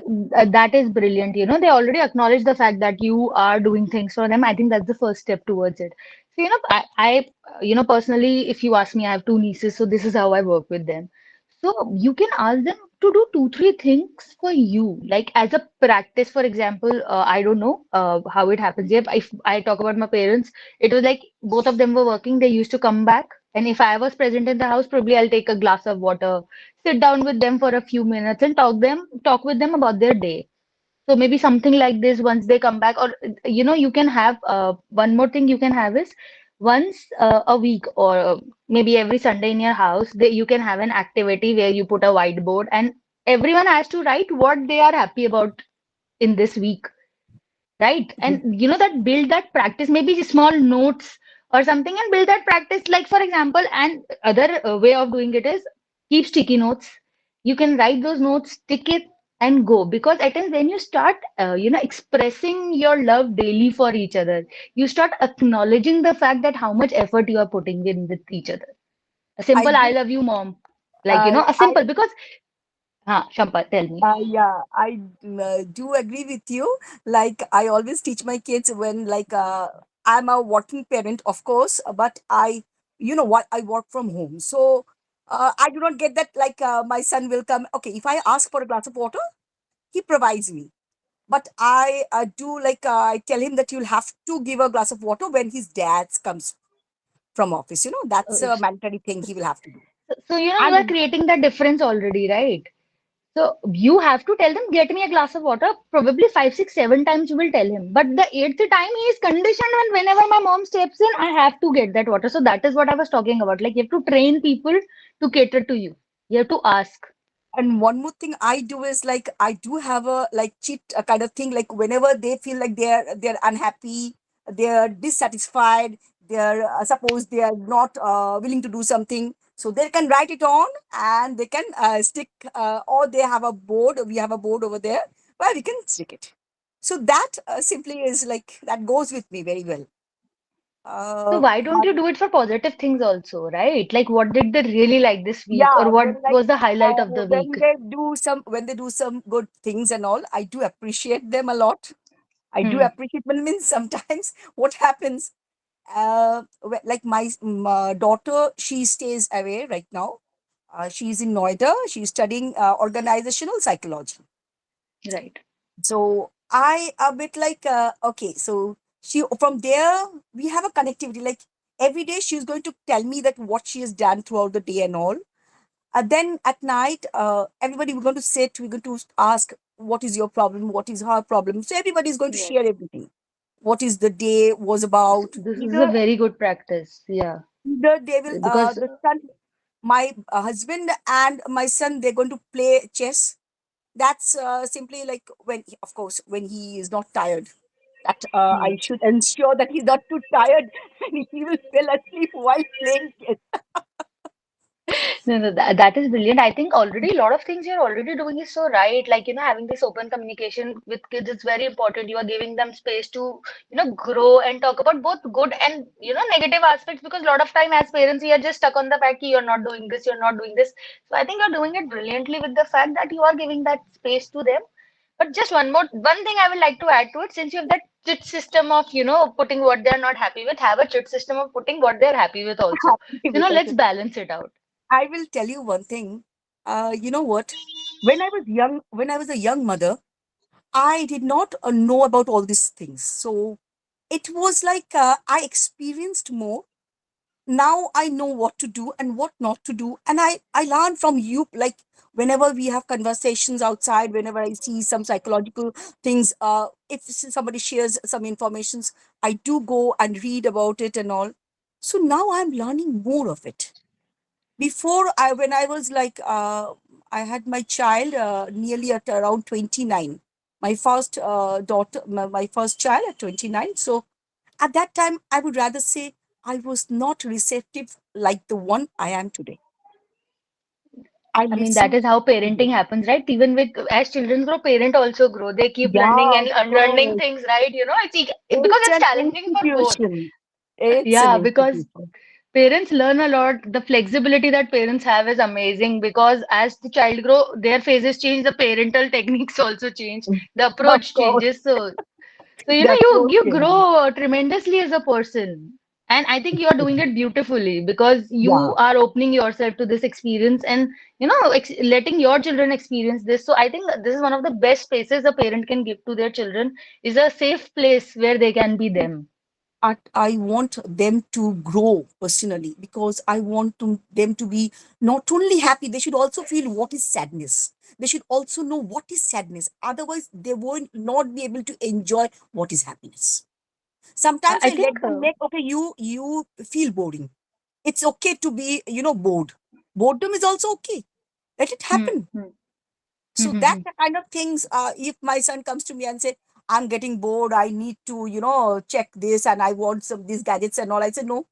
that is brilliant. They already acknowledge the fact that you are doing things for them. I think that's the first step towards it. So, personally, if you ask me, I have two nieces, so this is how I work with them. So you can ask them to do two, three things for you, like as a practice. For example, I don't know how it happens. If I talk about my parents, it was like both of them were working. They used to come back, and if I was present in the house, probably I'll take a glass of water, sit down with them for a few minutes, and talk with them about their day. So maybe something like this once they come back, or you can have one more thing you can have is once a week, or maybe every Sunday in your house, you can have an activity where you put a whiteboard and everyone has to write what they are happy about in this week. Right. And that build that practice, maybe small notes or something, and build that practice. Like, for example, and other way of doing it is keep sticky notes. You can write those notes, stick it, and go. Because at times when you start, expressing your love daily for each other, you start acknowledging the fact that how much effort you are putting in with each other. A I simple "I do. love you, mom." Like, a I simple, because, Shampa, tell me. Yeah, I do agree with you. Like, I always teach my kids when, like, I'm a working parent, of course, but what, I work from home. So I do not get that, like, my son will come. Okay, if I ask for a glass of water, he provides me. But I do, like, I tell him that you'll have to give a glass of water when his dad comes from office. That's Uh, a mandatory thing he will have to do. so, you are And creating that difference already, right? So you have to tell them, get me a glass of water. Probably five, six, seven times you will tell him. But the eighth time he is conditioned, when whenever my mom steps in, I have to get that water. So that is what I was talking about. Like, you have to train people to cater to you. You have to ask. And one more thing I do is, like, I do have a, like, cheat kind of thing. Like, whenever they feel like they're unhappy, they're dissatisfied, they're suppose they are not willing to do something, so they can write it on, and they can stick, or they have a board. We have a board over there where we can stick it. So that simply is, like, that goes with me very well. So Uh, why don't you do it for positive things also, right? Like, what did they really like this week, yeah, or what when, like, was the highlight of the week? when they do some good things and all, I do appreciate them a lot. I do Hmm, appreciate, but means sometimes what happens, like, my daughter, she stays away right now. She's in Noida. She's studying organizational psychology. right. So I a bit like, okay, so she, from there we have a connectivity. Like, every day she's going to tell me that what she has done throughout the day and all. Then at night, everybody, we're going to sit, we're going to ask, what is your problem? What is her problem? So everybody is going to Yes. share everything. What is the day was about? This is a Either, very good practice. Yeah. they will, Because the son, my husband and my son, they're going to play chess. That's simply like when, of course, when he is not tired. That hmm. I should ensure that he's not too tired and he will fell asleep while playing chess. No, no, that is brilliant. I think already a lot of things you're already doing is so right. Like, having this open communication with kids is very important. You are giving them space to, grow and talk about both good and, negative aspects, because a lot of time as parents, we are just stuck on the fact that you're not doing this, you're not doing this. So I think you're doing it brilliantly with the fact that you are giving that space to them. But just one thing I would like to add to it, since you have that chit system of, putting what they're not happy with, have a chit system of putting what they're happy with also. Happy So, with let's us. balance it out. I will tell you one thing. You know what? When I was a young mother, I did not know about all these things. So it was like, I experienced more. Now I know what to do and what not to do. And I learn from you. Like, whenever we have conversations outside, whenever I see some psychological things, if somebody shares some informations, I do go and read about it and all. So now I'm learning more of it. Before, when I was like, I had my child nearly at around 29. My first daughter, my first child at 29. So at that time, I would rather say I was not receptive like the one I am today. I I mean, that listen. is how parenting happens, right? Even with as children grow, parent also grow. They keep learning Yeah, and of unlearning course. things, right? Because It's it's an challenging for both. institution. It's an Yeah, because institution. parents learn a lot. The flexibility that parents have is amazing, because as the child grow, their phases change, the parental techniques also change, the Of approach course. changes. So The you approach you changes. grow tremendously as a person. And I think you are doing it beautifully because Yeah. you are opening yourself to this experience and, letting your children experience this. So I think that this is one of the best spaces a parent can give to their children, is a safe place where they can be them. I want them to grow personally, because I want them to be not only happy, they should also feel what is sadness. They should also know what is sadness. Otherwise, they won't not be able to enjoy what is happiness. Sometimes I I let think, them make, okay, you feel boring. It's okay to be, bored. Boredom is also okay. Let it hmm, happen. hmm, hmm, So hmm, that hmm. the kind of things, if my son comes to me and say, I'm getting bored, I need to, check this, and I want some these gadgets and all, I said no,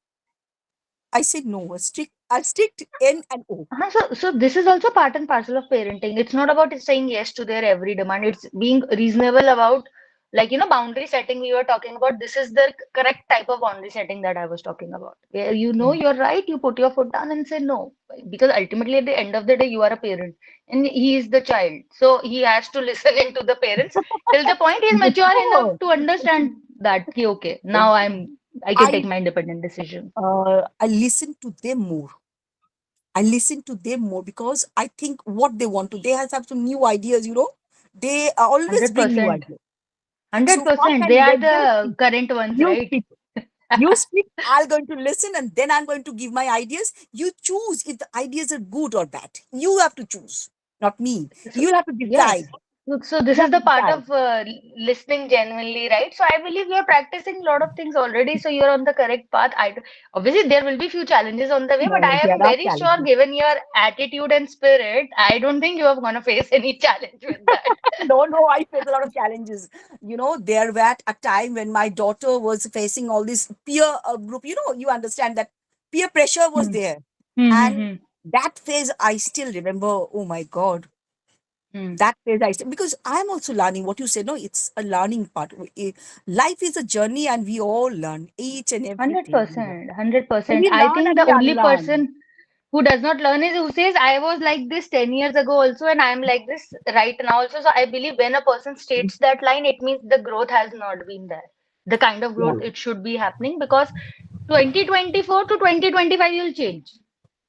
a strict N and O. So this is also part and parcel of parenting. It's not about saying yes to their every demand. It's being reasonable about, like, boundary setting we were talking about. This is the correct type of boundary setting that I was talking about. Where you're right, you put your foot down and say no. Because ultimately, at the end of the day, you are a parent and he is the child. So he has to listen into the parents till the point he's mature enough No, to understand that, okay, now I can I take my independent decision. I listen to them more. I listen to them more because I think what they want to. They have some new ideas. They always bring new 100%. ideas. So first 100%. I They are let them the speak. current ones, You right? speak. You speak. I'm going to listen, and then I'm going to give my ideas. You choose if the ideas are good or bad. You have to choose, not me. So, You have to yes. decide. So this You is have to the part decide. of listening genuinely, right? So I believe you're practicing a lot of things already, so you're on the correct path. Obviously there will be few challenges on the way, but No, I there am are very sure, challenges. given your attitude and spirit, I don't think you are going to face any challenge with that. No, I face a lot of challenges. There were at a time when my daughter was facing all this peer group. You understand that peer pressure was Hmm. there. Hmm. Hmm. And Hmm. that phase, I still remember. Oh my God. Hmm. That phase, because I'm also learning what you say. No, it's a learning part. Life is a journey, and we all learn each and everything. 100%, And 100%. we I learn think and the we only unlearn. person who does not learn is who says, I was like this 10 years ago also, and I am like this right now also. So I believe when a person states that line, it means the growth has not been there. The kind of Yeah. growth it should be happening, because 2024 to 2025, you'll change.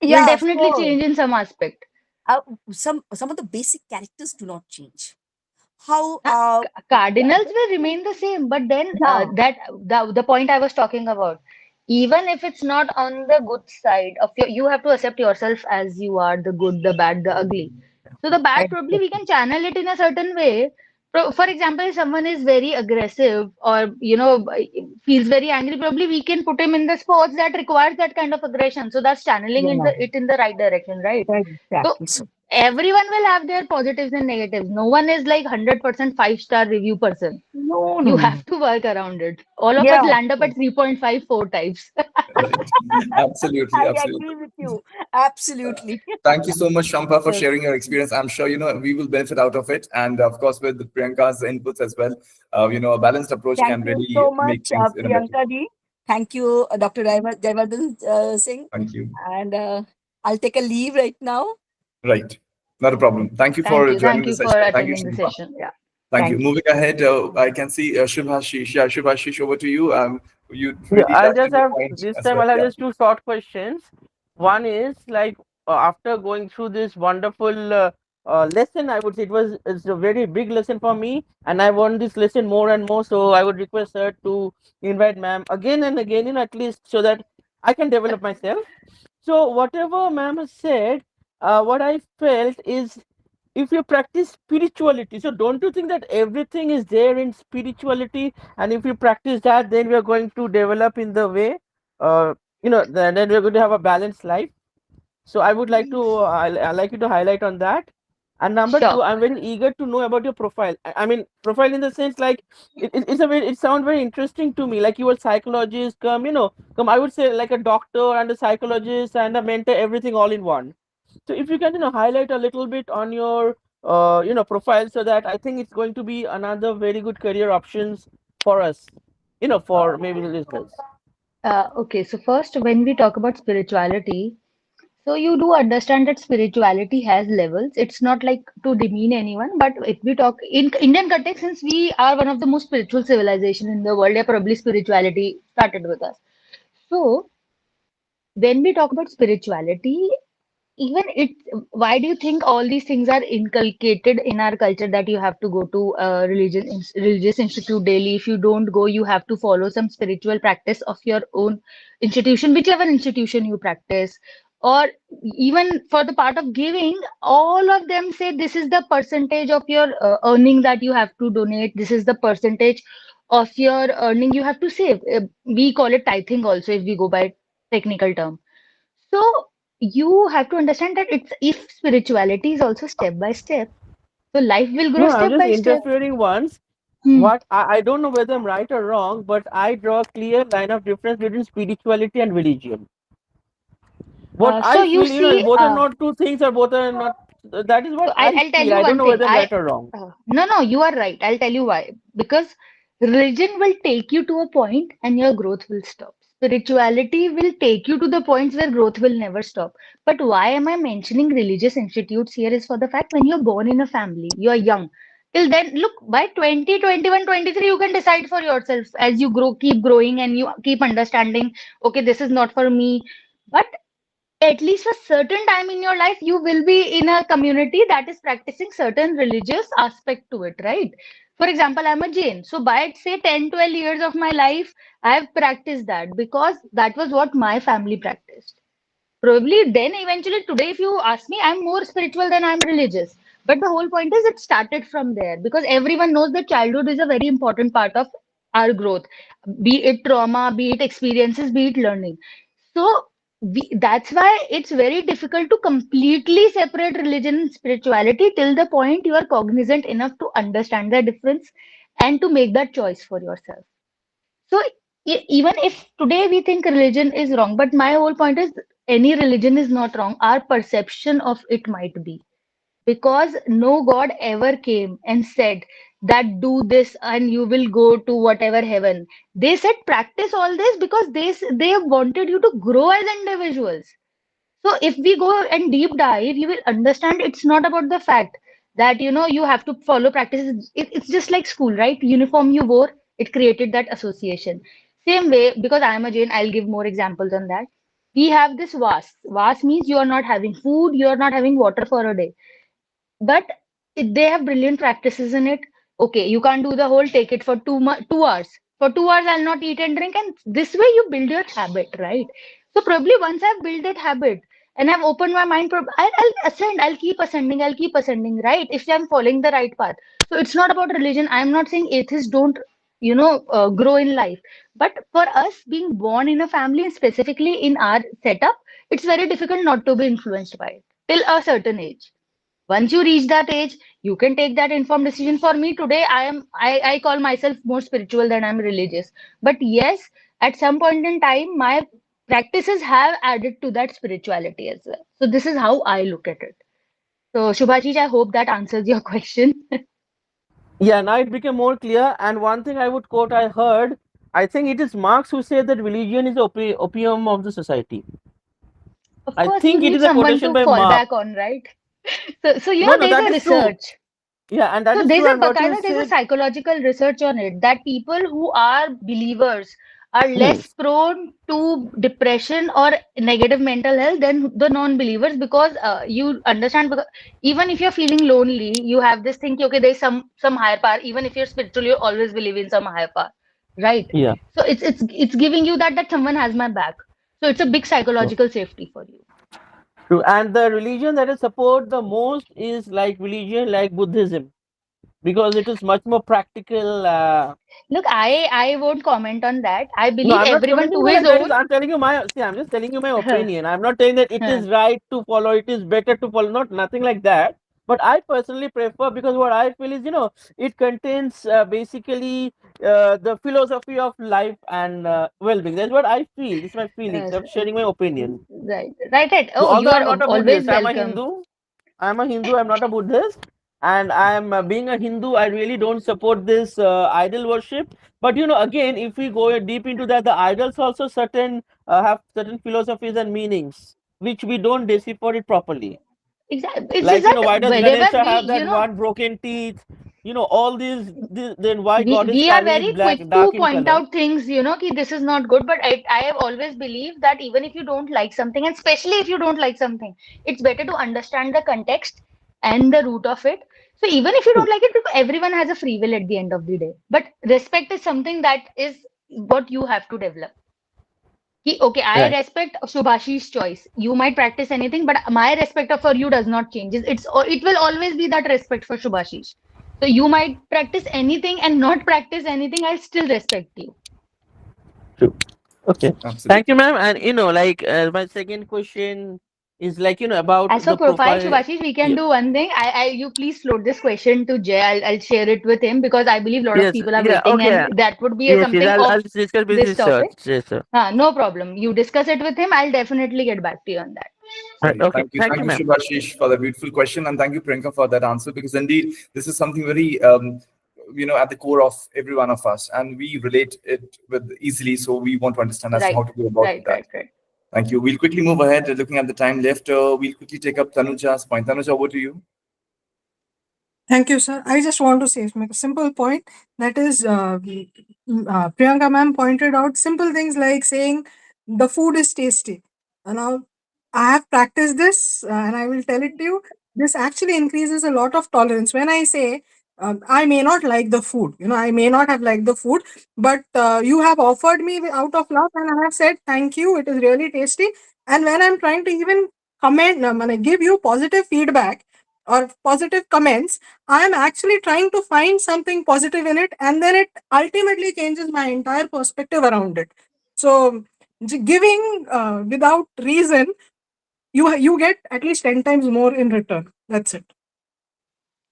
You'll Yeah, of definitely course. change in some aspect. Uh, some of the basic characters do not change. How Cardinals will remain the same, but then yeah, the point I was talking about, even if it's not on the good side of you have to accept yourself as you are, the good, the bad, the ugly. So the bad, probably we can channel it in a certain way. For example, if someone is very aggressive or feels very angry, probably we can put him in the sports that requires that kind of aggression. So that's channeling yeah, it in the right direction, right? So exactly. So everyone will have their positives and negatives. No one is like 100% five-star review person. no, no, You no, no. have to work around it. All of us Yeah, of land up course. at 3.54 times. Right. Absolutely, I absolutely. agree with you. Absolutely. Thank you so much, Shampa, for Yes. sharing your experience. I'm sure we will benefit out of it, and of course, with Priyanka's inputs as well. A balanced approach Thank can you really so much, make things in a better way. Priyanka ji. Thank you, Dr. Jaivardhan Singh. Thank you. And I'll take a leave right now. Right, not a problem. Thank you Thank for you. joining Thank the you for session. Thank you, attending the Shampa. session. Yeah. Thank you. Thank you. Moving ahead, I can see Shubhashish. Yeah, Shubhashish, over to you. You Yeah, really I'll touched just on the have point this as time. well. I'll have Yeah. just two short questions. One is like after going through this wonderful lesson, I would say it's a very big lesson for me, and I want this lesson more and more. So I would request her to invite ma'am again and again, at least so that I can develop myself. So whatever ma'am has said, what I felt is if you practice spirituality, so don't you think that everything is there in spirituality, and if you practice that, then we are going to develop in the way, then we're going to have a balanced life. So I would like to I like you to highlight on that. And number two, Sure. I'm very eager to know about your profile. I mean profile in the sense like it sounds very interesting to me, like you were psychologist come, I would say, like a doctor and a psychologist and a mentor, everything all in one. So if you can, highlight a little bit on your, profile, so that I think it's going to be another very good career options for us, for maybe the listeners. Okay, so first, when we talk about spirituality, so you do understand that spirituality has levels. It's not like to demean anyone, but if we talk in Indian context, since we are one of the most spiritual civilization in the world, yeah, probably spirituality started with us. So when we talk about spirituality, even it, why do you think all these things are inculcated in our culture, that you have to go to a religious institute daily? If you don't go, you have to follow some spiritual practice of your own institution, whichever institution you practice. Or even for the part of giving, all of them say this is the percentage of your earning that you have to donate, this is the percentage of your earning you have to save. We call it tithing also, if we go by technical term. So you have to understand that it's, if spirituality is also step by step, so life will grow No, I'm step just by step. interfering once. Hmm. What I don't know whether I'm right or wrong, but I draw a clear line of difference between spirituality and religion. What So I you feel, see, both are not two things, or both are not. That is so what I'll, I I'll tell feel. you I don't one know thing. whether I'm right or wrong. No, you are right. I'll tell you why. Because religion will take you to a point and your growth will stop. Spirituality will take you to the points where growth will never stop. But why am I mentioning religious institutes here is for the fact when you're born in a family, you're young. Till then, look, by 20, 21, 23, you can decide for yourself as you grow, keep growing and you keep understanding, okay, this is not for me. But at least for certain time in your life you will be in a community that is practicing certain religious aspect to it, right? For example, I'm a Jain, so by say 10, 12 years of my life I have practiced that because that was what my family practiced. Probably then eventually today, if you ask me, I'm more spiritual than I'm religious. But the whole point is it started from there because everyone knows that childhood is a very important part of our growth, be it trauma, be it experiences, be it learning. So that's why it's very difficult to completely separate religion and spirituality till the point you are cognizant enough to understand the difference and to make that choice for yourself. So even if today we think religion is wrong, but my whole point is any religion is not wrong. Our perception of it might be because no God ever came and said that do this and you will go to whatever heaven. They said practice all this because they wanted you to grow as individuals. So if we go and deep dive, you will understand it's not about the fact that you have to follow practices. It's just like school, right? Uniform you wore, it created that association. Same way, because I am a Jain, I'll give more examples on that. We have this VAS. VAS means you are not having food, you are not having water for a day. But they have brilliant practices in it. Okay, you can't do the whole take it for 2 hours. For 2 hours, I'll not eat and drink, and this way you build your habit, right? So probably once I've built that habit and I've opened my mind, I'll ascend, I'll keep ascending, I'll keep ascending, right? If I'm following the right path. So it's not about religion. I'm not saying atheists don't, grow in life. But for us being born in a family, and specifically in our setup, it's very difficult not to be influenced by it till a certain age. Once you reach that age, you can take that informed decision. For me today, I call myself more spiritual than I'm religious. But yes, at some point in time, my practices have added to that spirituality as well. So this is how I look at it. So Shubhashis, I hope that answers your question. Yeah, now it became more clear. And one thing I would quote, I heard, I think it is Marx who said that religion is the opium of the society. Of I course, you think it need is a someone quotation to by fall Marx. back on, right? So No, no, there's that a is true. research. Yeah, and that So is true. there's a And what you Bakaida, there's a said, psychological research on it that people who are believers are hmm, less prone to depression or negative mental health than the non-believers because you understand because even if you're feeling lonely, you have this thing, okay, there's some higher power. Even if you're spiritual, you always believe in some higher power, right? yeah. So it's giving you that someone has my back. So it's a big psychological safety for you. True. And the religion that I support the most is like religion like Buddhism because it is much more practical. Look, I won't comment on that. I No, believe I'm not everyone commenting to on his like that. own. Is I'm telling you my see. I'm just telling you my opinion. I'm not saying that it is right to follow. It is better to follow. Not nothing like that. But I personally prefer because what I feel is it contains basically the philosophy of life and well-being. That's what I feel. This is my feelings. Yes, I'm sharing my opinion. right, right, right. So Oh, you although are I'm not a always Buddhist, I'm a welcome. Hindu. I'm a Hindu. I'm not a Buddhist, and I'm being a Hindu. I really don't support this idol worship. But again, if we go deep into that, the idols also certain have certain philosophies and meanings which we don't decipher it properly. Exactly. It's just Like that why does whenever Ganesha we, have that one broken teeth? all these, then why God is We are carving very it black, quick to dark in point color? out things, ki this is not good, but I have always believed that even if you don't like something, and especially if you don't like something, it's better to understand the context and the root of it. So even if you don't True. like it, because everyone has a free will at the end of the day. But respect is something that is what you have to develop. Okay, I Right. respect Subhashi's choice. You might practice anything, but my respect for you does not change. It will always be that respect for Subhashish. So you might practice anything and not practice anything. I'll still respect you. True. Okay. Thank you, Absolutely. ma'am. And my second question is about As for the profile, profile. Subhashish, we can Yeah. do one thing. You please float this question to Jay. I'll share it with him because I believe a lot of Yes. people are Yeah. waiting, Okay. and that would be Yes. Yes. something I'll of discuss with this this, sir. topic. Yes, sir. No problem. You discuss it with him. I'll definitely get back to you on that. Right. Right. Okay. Thank you. Thank Thank you, you, ma'am. Shubhashish, for the beautiful question. And thank you, Priyanka, for that answer. Because indeed, this is something very, at the core of every one of us. And we relate it with easily. So we want to understand as to how Right, to go about right, that. right, right. Thank you. We'll quickly move ahead. Looking at the time left, we'll quickly take up Tanuja's point. Tanuja, over to you. Thank you, sir. I just want to say, make a simple point. That is, Priyanka ma'am pointed out simple things like saying the food is tasty. And now I have practiced this, and I will tell it to you. This actually increases a lot of tolerance. When I say I may not like the food, I may not have liked the food, but you have offered me out of love, and I have said thank you. It is really tasty. And when I'm trying to even comment, when I give you positive feedback or positive comments, I'm actually trying to find something positive in it, and then it ultimately changes my entire perspective around it. So, giving without reason, you get at least 10 times more in return. That's it.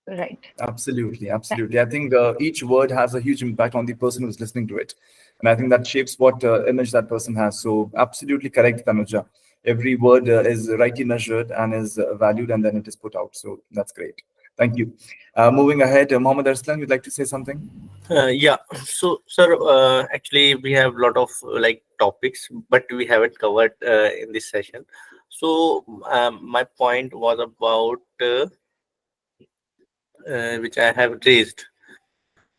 Right. Absolutely, absolutely. I think each word has a huge impact on the person who's listening to it, and I think that shapes what image that person has. So, absolutely correct, Tanuja. Every word is rightly measured and is valued, and then it is put out. So that's great. Thank you. Moving ahead, Mohammed Arslan, you'd like to say something? Yeah. So, sir, actually, we have a lot of topics, but we haven't covered in this session. So, my point was about which I have raised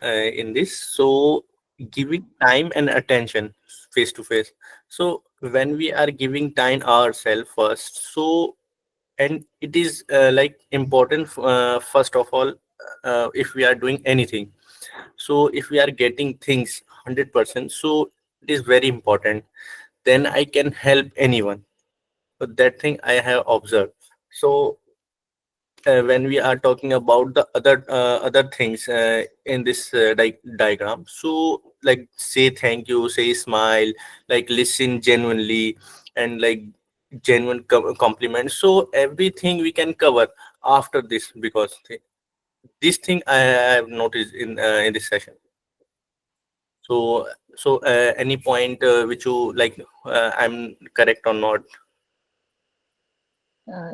in this. So, giving time and attention face to face. So, when we are giving time ourselves first, so and it is important first of all, if we are doing anything, so if we are getting things 100%, so it is very important, then I can help anyone. So that thing I have observed. So when we are talking about the other things in this diagram, so say thank you, say smile, listen genuinely, and genuine compliments, so everything we can cover after this, because this thing I have noticed in this session. So any point which you I'm correct or not? Uh,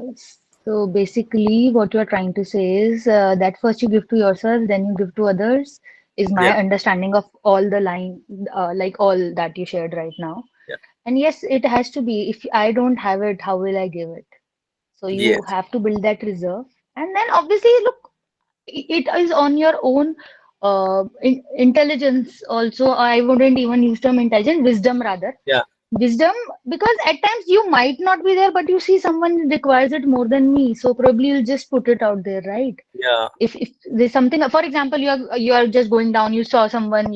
so basically, what you are trying to say is that first you give to yourself, then you give to others, is my Yeah, understanding of all the line, like all that you shared right now. yeah, And yes, it has to be. If I don't have it, how will I give it? So you yes, have to build that reserve. And then obviously, look, it is on your own intelligence also. I wouldn't even use term intelligence, wisdom rather. yeah, Wisdom, because at times you might not be there, but you see someone requires it more than me. So probably you'll just put it out there, right? yeah, If there's something, for example, you are just going down, you saw someone,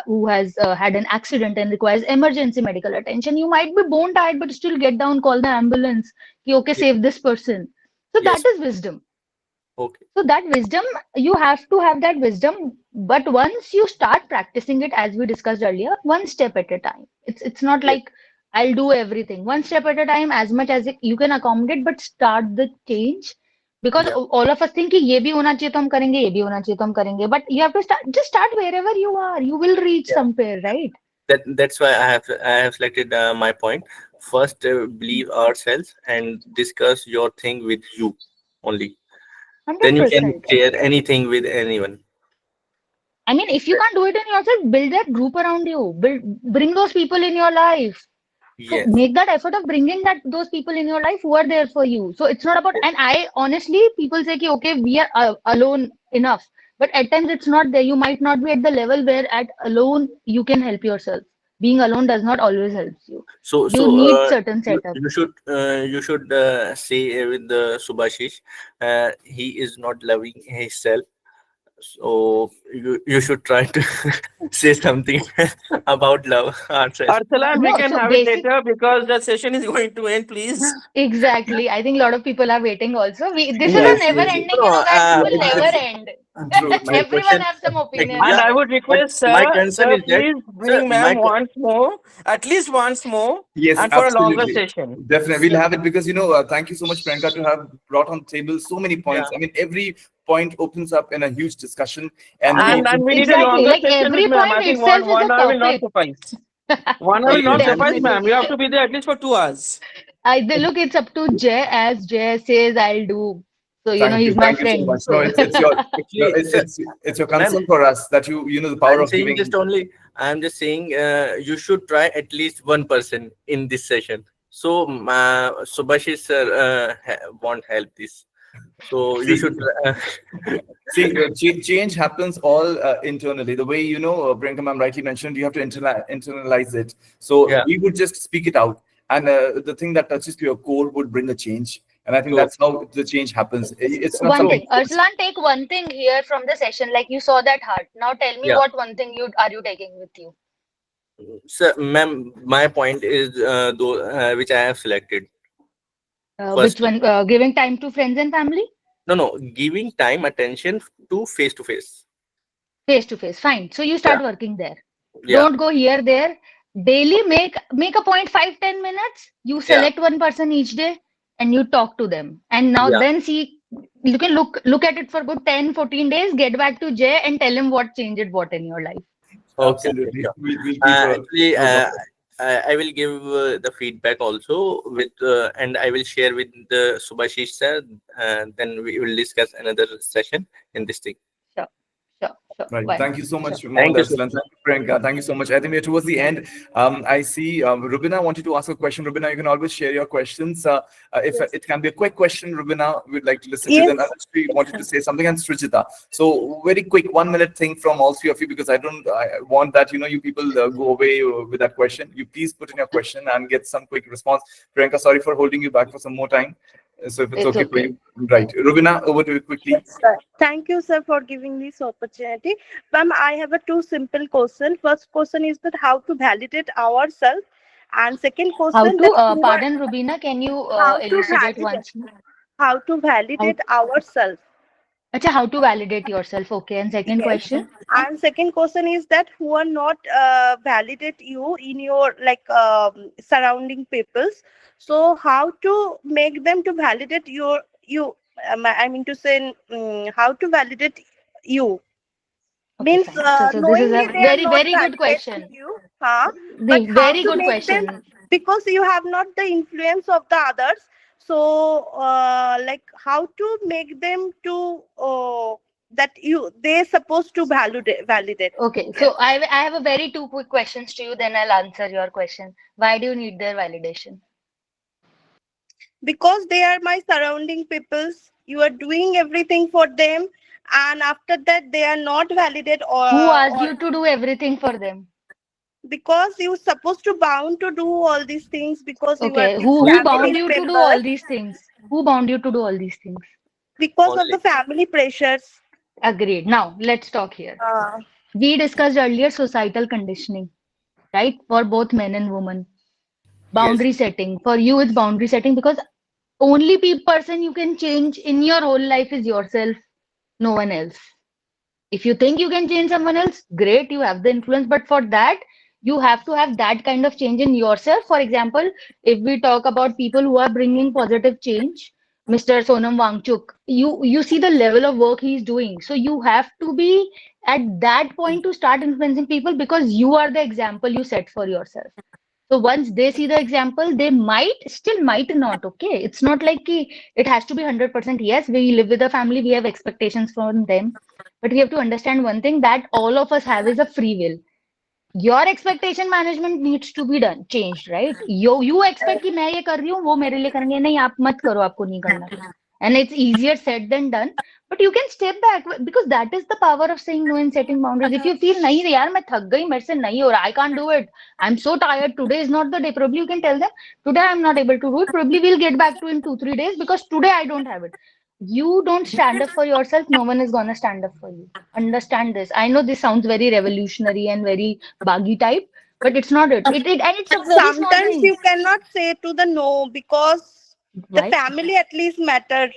who has had an accident and requires emergency medical attention. You might be bone tired, but still get down, call the ambulance. Okay, yeah, save this person. So that yes, is wisdom. okay, So that wisdom, you have to have that wisdom, but once you start practicing it, as we discussed earlier, one step at a time. It's not yes, like I'll do everything. One step at a time, as much as you can accommodate, but start the change. Because yeah, all of us think कि ये भी होना चाहिए तो हम करेंगे, ये भी होना चाहिए तो हम करेंगे. But you have to start, just start wherever you are. You will reach yeah. somewhere, right? That's why I have selected my point. First, believe ourselves and discuss your thing with you only. Then you can 100%. share anything with anyone. I mean, if you can't do it in yourself, build that group around you. Bring those people in your life. So Yes, make that effort of bringing that those people in your life who are there for you. So it's not about, yes, and I honestly, people say, ki, okay, we are alone enough. but at times it's not there. You might not be at the level where at alone you can help yourself. Being alone does not always help you. So You need certain setup. you should say with the Subhashish, he is not loving himself. So you should try to say something about love ourselves. Arsalan, we No, can so have it basic. later because the session is going to end, please. Exactly. I think a lot of people are waiting also. This is Yes. a Yes, never yes. ending, No, guys. It will It's never end. true. my Everyone question, has some opinion And yeah, on I it. would but request, my sir, concern is that, please sir, bring ma'am once more, at least once more, Yes, and for a longer absolutely. session. Definitely. We'll have it because, thank you so much, Priyanka, to have brought on the table so many yeah, points. I mean, every point opens up in a huge discussion. And, And we need a Exactly. longer Like session with every ma'am. point I think itself is one a hour will not topic. suffice. 1 hour will not definitely, suffice, Definitely. ma'am. You have to be there at least for 2 hours. Look, it's up to Jay. As Jay says, I'll do. So, he's my thank you so friend. much. No, So, no, actually, sir, it's your ma'am, concern for us that the power I'm of saying giving. just only, I'm just saying you should try at least one person in this session. So, Subhashish sir won't help this. So you should. See, See, change happens all internally. The way Priyanka ma'am rightly mentioned, you have to internalize it. So Yeah. we would just speak it out, and the thing that touches to your core would bring a change. And I think So that's how the change happens. It's not one something thing, forced. Arslan, take one thing here from the session. Like you saw that heart. Now tell me yeah. what one thing you taking with you? So, ma'am, my point is which I have selected Which firstly. one? Giving time to friends and family? No, no, giving time attention to face. Face to face. Fine. So you Yeah. start working there. Yeah. Don't go here, there. Daily make a point 5-10 minutes. You Yeah. select one person each day and you talk to them. And now Yeah. then see you can look at it for good 10-14 days, get back to Jay and tell him what changed what in your life. Okay. Okay. Absolutely, Sure. we'll keep a Actually, close of it. I will give the feedback also with, and I will share with the Subhashish sir. Then we will discuss another session in this thing. Sure, sure. Right. Why Thank not? you so Sure. much, Mohammed Thank you so Arslan. much. Thank you, Priyanka. Thank you so much. I think we're towards the end. I see Rubina wanted to ask a question. Rubina, you can always share your questions. If it can be a quick question, Rubina, we'd like to listen to. Yes. Then Anushree wanted to say something, and Srijita. So very quick, 1 minute thing from all three of you because I want that you people go away with that question. You please put in your question and get some quick response. Priyanka, sorry for holding you back for some more time. So if it's It's okay for okay. you, right? Rubina, over to you quickly. Yes, sir. Thank you, sir, for giving this opportunity. Ma'am, I have a two simple question. First question is that how to validate ourselves, and second How question to that pardon Rubina, can you how to elucidate validate once more? how to How validate ourselves. Acha, how to validate yourself? Okay, and second Yes. question? And second question is that who are not validate you in your surrounding peoples. So how to make them to validate you? I mean to say how to validate you Okay, means fine. So this is knowingly a they are very, not very good validating question. you, huh? But The how very to good make them question. because you have not the influence of the others. So like how to make them to that you they supposed to validate Okay, them so I have a very two quick questions to you, then I'll answer your question. Why do you need their validation? because they are my surrounding peoples. You are doing everything for them, and after that they are not validate Who asked or you to do everything for them? because you supposed to bound to do all these things because you are Okay, the who bound family you to do member all these things? Who bound you to do all these things? because of Only. the family pressures. Agreed. Now, let's talk here. We discussed earlier societal conditioning, right? For both men and women. Yes. Boundary setting. For you, it's boundary setting because only person you can change in your whole life is yourself, no one else. If you think you can change someone else, great, you have the influence. But for that, you have to have that kind of change in yourself. For example, if we talk about people who are bringing positive change, Mr. Sonam Wangchuk, you see the level of work he's doing. So you have to be at that point to start influencing people because you are the example you set for yourself. So once they see the example, they might not. Okay, it's not like it has to be 100%. Yes, we live with a family, we have expectations from them, but we have to understand one thing that all of us have is a free will. Your expectation management needs to be done, changed, right? You expect कि मैं ये कर रही हूँ, वो मेरे लिए करेंगे नहीं, आप मत करो, आपको नहीं करना. and it's easier said than done. But you can step back because that is the power of saying no and setting boundaries. If you feel nahi yaar main thak gayi, mere se nahi ho raha, I can't do it, I'm so tired, today is not the day, probably you can tell them today I'm not able to do it, probably we'll get back to in 2 3 days because today I don't have it. You don't stand up for yourself, no one is gonna stand up for you. Understand this. I know this sounds very revolutionary and very buggy type, but it's not it and it's But a very small sometimes thing. you cannot say to the no because the Why? family at least matter.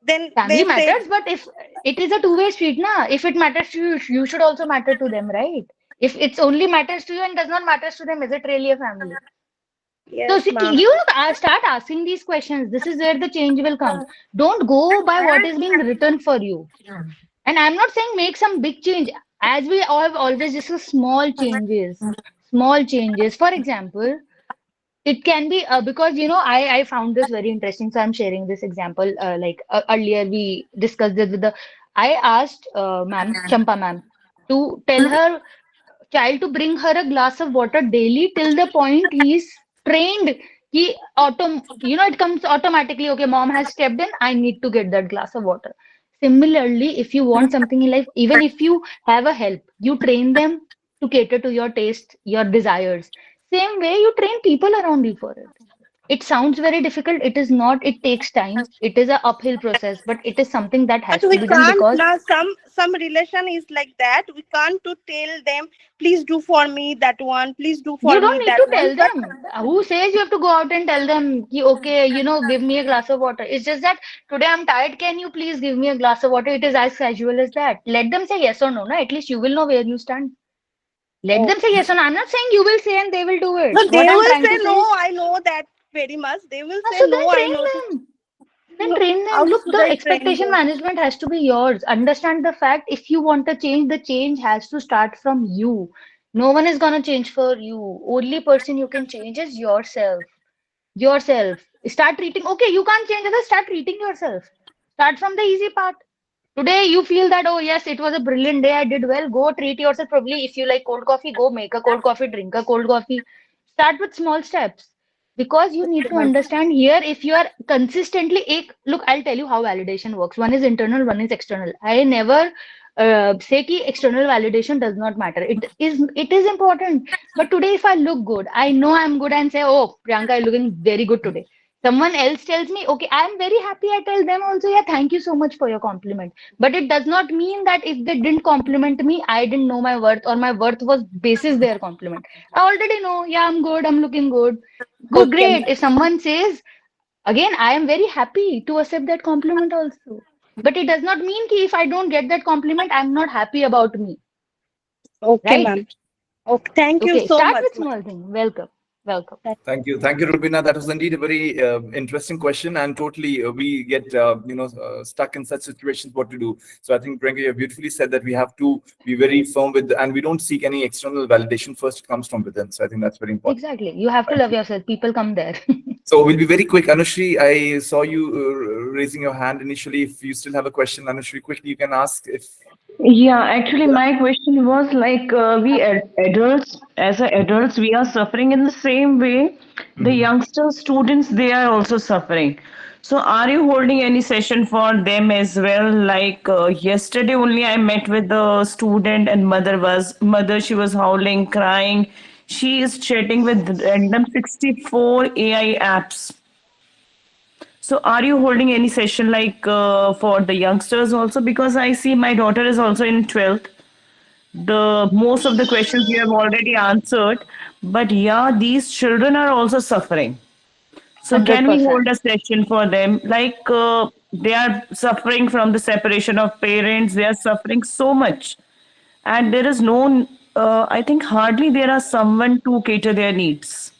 Then Family they say, matters, but if it is a two-way street, na, if it matters to you, you should also matter to them, right? If it's only matters to you and does not matters to them, is it really a family? So yes, see, ma'am. you start asking these questions. This is where the change will come. Don't go by what is being written for you. And I'm not saying make some big change. As we all have always discussed, small changes. Small changes. For example, it can be because I found this very interesting, so I'm sharing this example. Like earlier we discussed this with the. I asked ma'am Champa ma'am to tell her child to bring her a glass of water daily till the point he's trained. He it comes automatically. Okay, mom has stepped in. I need to get that glass of water. Similarly, if you want something in life, even if you have a help, you train them to cater to your taste, your desires. Same way you train people around you for it. It sounds very difficult. It is not. It takes time. It is a uphill process, but it is something that But has to we be done can't because now some relation is like that. We can't to tell them, please do for me that one, please do you for don't me need that to one. tell But them. Who says you have to go out and tell them, ki, okay, give me a glass of water. It's just that today I'm tired. Can you please give me a glass of water? It is as casual as that. Let them say yes or no. No, at least you will know where you stand. Let them say yes or no. I'm not saying you will say and they will do it. no, What they I'm will trying say to say no. is, I know that very much. They will say so no. then I train know that. them. Then train them. How Look, should the I train expectation them? management has to be yours. Understand the fact if you want a change, the change has to start from you. No one is gonna change for you. Only person you can change is yourself. Yourself. Start treating, okay, you can't change others, start treating yourself. Start from the easy part. Today you feel that, oh yes, it was a brilliant day, I did well. Go treat yourself. Probably if you like cold coffee, go make a cold coffee, drink a cold coffee. Start with small steps. Because you need to understand here, if you are consistently, look, I'll tell you how validation works. One is internal, one is external. I never say ki external validation does not matter. It is important. But today, if I look good, I know I'm good and say, oh, Priyanka, you're looking very good today. Someone else tells me, okay, I'm very happy. I tell them also, yeah, thank you so much for your compliment. But it does not mean that if they didn't compliment me, I didn't know my worth or my worth was basis their compliment. I already know, yeah, I'm good, I'm looking good. Good, Okay, great. ma'am. If someone says, again, I am very happy to accept that compliment also. But it does not mean that if I don't get that compliment, I'm not happy about me, Okay, right? ma'am. Okay, thank you Okay, so start much, with ma'am. small thing. Welcome. Welcome. Thank you, Rubina. That was indeed a very interesting question, and totally we get stuck in such situations. What to do? So I think Priyanka, you have beautifully said that we have to be very firm with, and we don't seek any external validation. First, it comes from within. So I think that's very important. Exactly. You have to Thank love you. yourself. People come there. So we'll be very quick. Anushri, I saw you raising your hand initially. If you still have a question, Anushri, quickly you can ask. If Yeah, actually, my question was like we adults, as a adults, we are suffering in the same way. The Mhm. youngster students, they are also suffering. So, are you holding any session for them as well? Like yesterday only, I met with the student, and mother. She was howling, crying. She is chatting with random 64 AI apps. So, are you holding any session like for the youngsters also? Because I see my daughter is also in 12th. The most of the questions you have already answered, but yeah, these children are also suffering. So, can we hold 100%. a session for them? Like they are suffering from the separation of parents, they are suffering so much, and there is no, I think, hardly there are someone to cater their needs.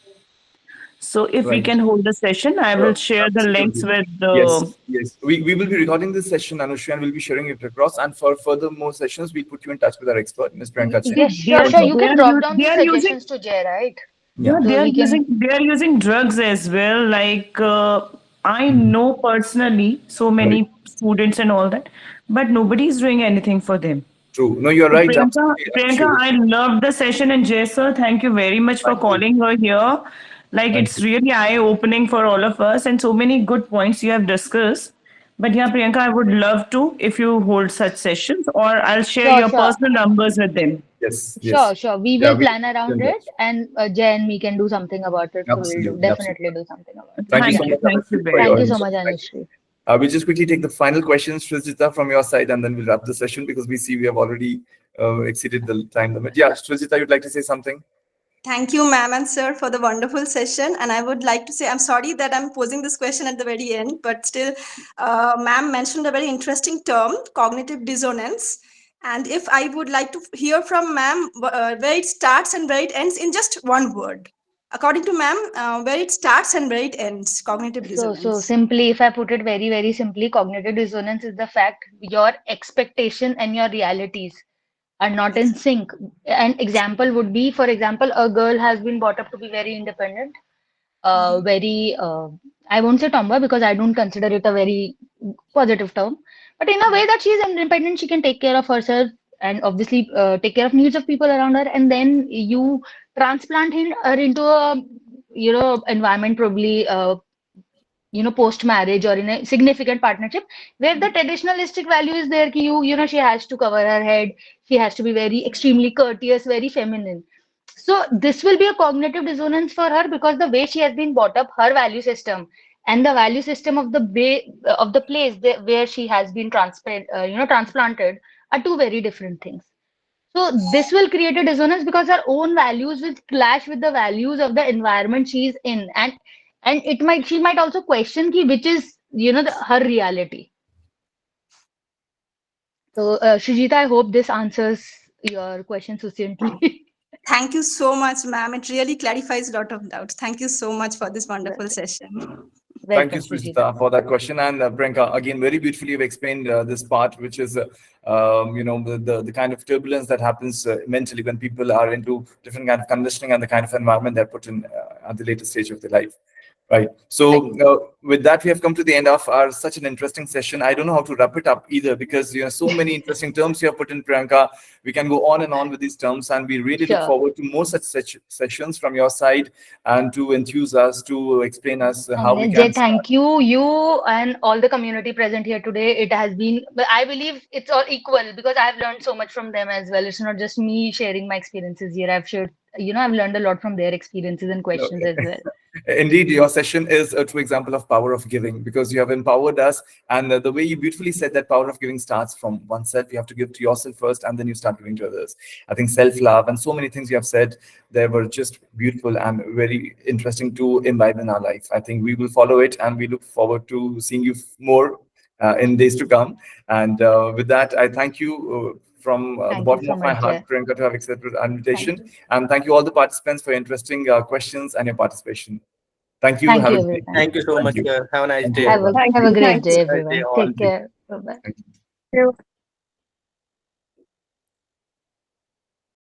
So, if we right. can hold a session, I will share the links Absolutely. with Yes, the. yes. We will be recording this session, Anushri, and we'll be sharing it across. And for further more sessions, we'll put you in touch with our expert, Ms. Priyanka Jain. Yes, They sure, are sure. Okay. You can drop down they the are using. suggestions to Jay, right? Yeah, Yeah. they So are he using can. they are using drugs as well. Like I Mhm. know personally so Right. many students and all that, but nobody is doing anything for them. True. No, you're So right. Priyanka, Absolutely, Priyanka, Anushri. I loved the session, and Jay sir, thank you very much for Thank you. calling her here. Like Thank it's you. really eye-opening for all of us, and so many good points you have discussed. But yeah, Priyanka, I would love to if you hold such sessions, or I'll share Sure, your sure. personal numbers with them. Yes, Sure, yes. sure. We Yeah, will we plan can around do it, and Jay and me can do something about it. So we'll do absolutely, absolutely. definitely do something about it. Thank you Yeah. so much, Thank you Anushri, for very Thank your you much. so much, input. Thank you. Anushri. We'll just quickly take the final questions, Srijita, from your side, and then we'll wrap the session because we see we have already exceeded the time limit. Yeah, Srijita, you'd like to say something? Thank you, ma'am and sir, for the wonderful session. And I would like to say, I'm sorry that I'm posing this question at the very end, but still, ma'am mentioned a very interesting term, cognitive dissonance. And if I would like to hear from ma'am where it starts and where it ends in just one word. According to ma'am, where it starts and where it ends, cognitive So dissonance. simply, if I put it very, very simply, cognitive dissonance is the fact your expectation and your realities are not in Yes. sync. An example would be, for example, a girl has been brought up to be very independent, Mhm. very, I won't say tomboy because I don't consider it a very positive term, but in a way that she is independent, she can take care of herself and obviously take care of needs of people around her. And then you transplant her into a, environment probably, post marriage or in a significant partnership where the traditionalistic value is there ki she has to cover her head, she has to be very extremely courteous, very feminine. So this will be a cognitive dissonance for her because the way she has been brought up, her value system and the value system of the of the place where she has been transplanted are two very different things. So this will create a dissonance because her own values will clash with the values of the environment she's in, and it might she might also question ki which is her reality. So Shrijita, I hope this answers your question succinctly. Thank you so much, ma'am. It really clarifies a lot of doubts. Thank you so much for this wonderful Welcome, session. Thank you, welcome, Shrijita. Srijita, for that question. And Priyanka, again, very beautifully you've explained this part, which is, the kind of turbulence that happens mentally when people are into different kind of conditioning and the kind of environment they're put in at the later stage of their life. Right. Right. So with that, we have come to the end of our such an interesting session. I don't know how to wrap it up either because so many interesting terms you have put in, Priyanka. We can go on and on with these terms, and we really look Sure. forward to more such sessions from your side and to enthuse us to explain us how And we Jay, can start. thank you and all the community present here today. It has been, but I believe it's all equal because I've learned so much from them as well. It's not just me sharing my experiences here. I've shared, I've learned a lot from their experiences and No, questions as well. indeed, your session is a true example of power of giving because you have empowered us. And the way you beautifully said that power of giving starts from oneself. You have to give to yourself first, and then you start giving to others. I think self-love and so many things you have said, they were just beautiful and very interesting to imbibe in our life. I think we will follow it, and we look forward to seeing you more in days to come. And with that, I thank you from the Thank you bottom so of my much, heart, Jay. Priyanka, to have accepted our Thank invitation. you. And thank you all the participants for your interesting questions and your participation. Thank you. Thank Have you, a great everyone. day. Thank you so Thank much, you. sir. Have a nice Thank you, day. Have a everyone. Thank have a you. great Thank day, you. Nice day everyone. all. Take care. Bye bye. Thank you. Thank you.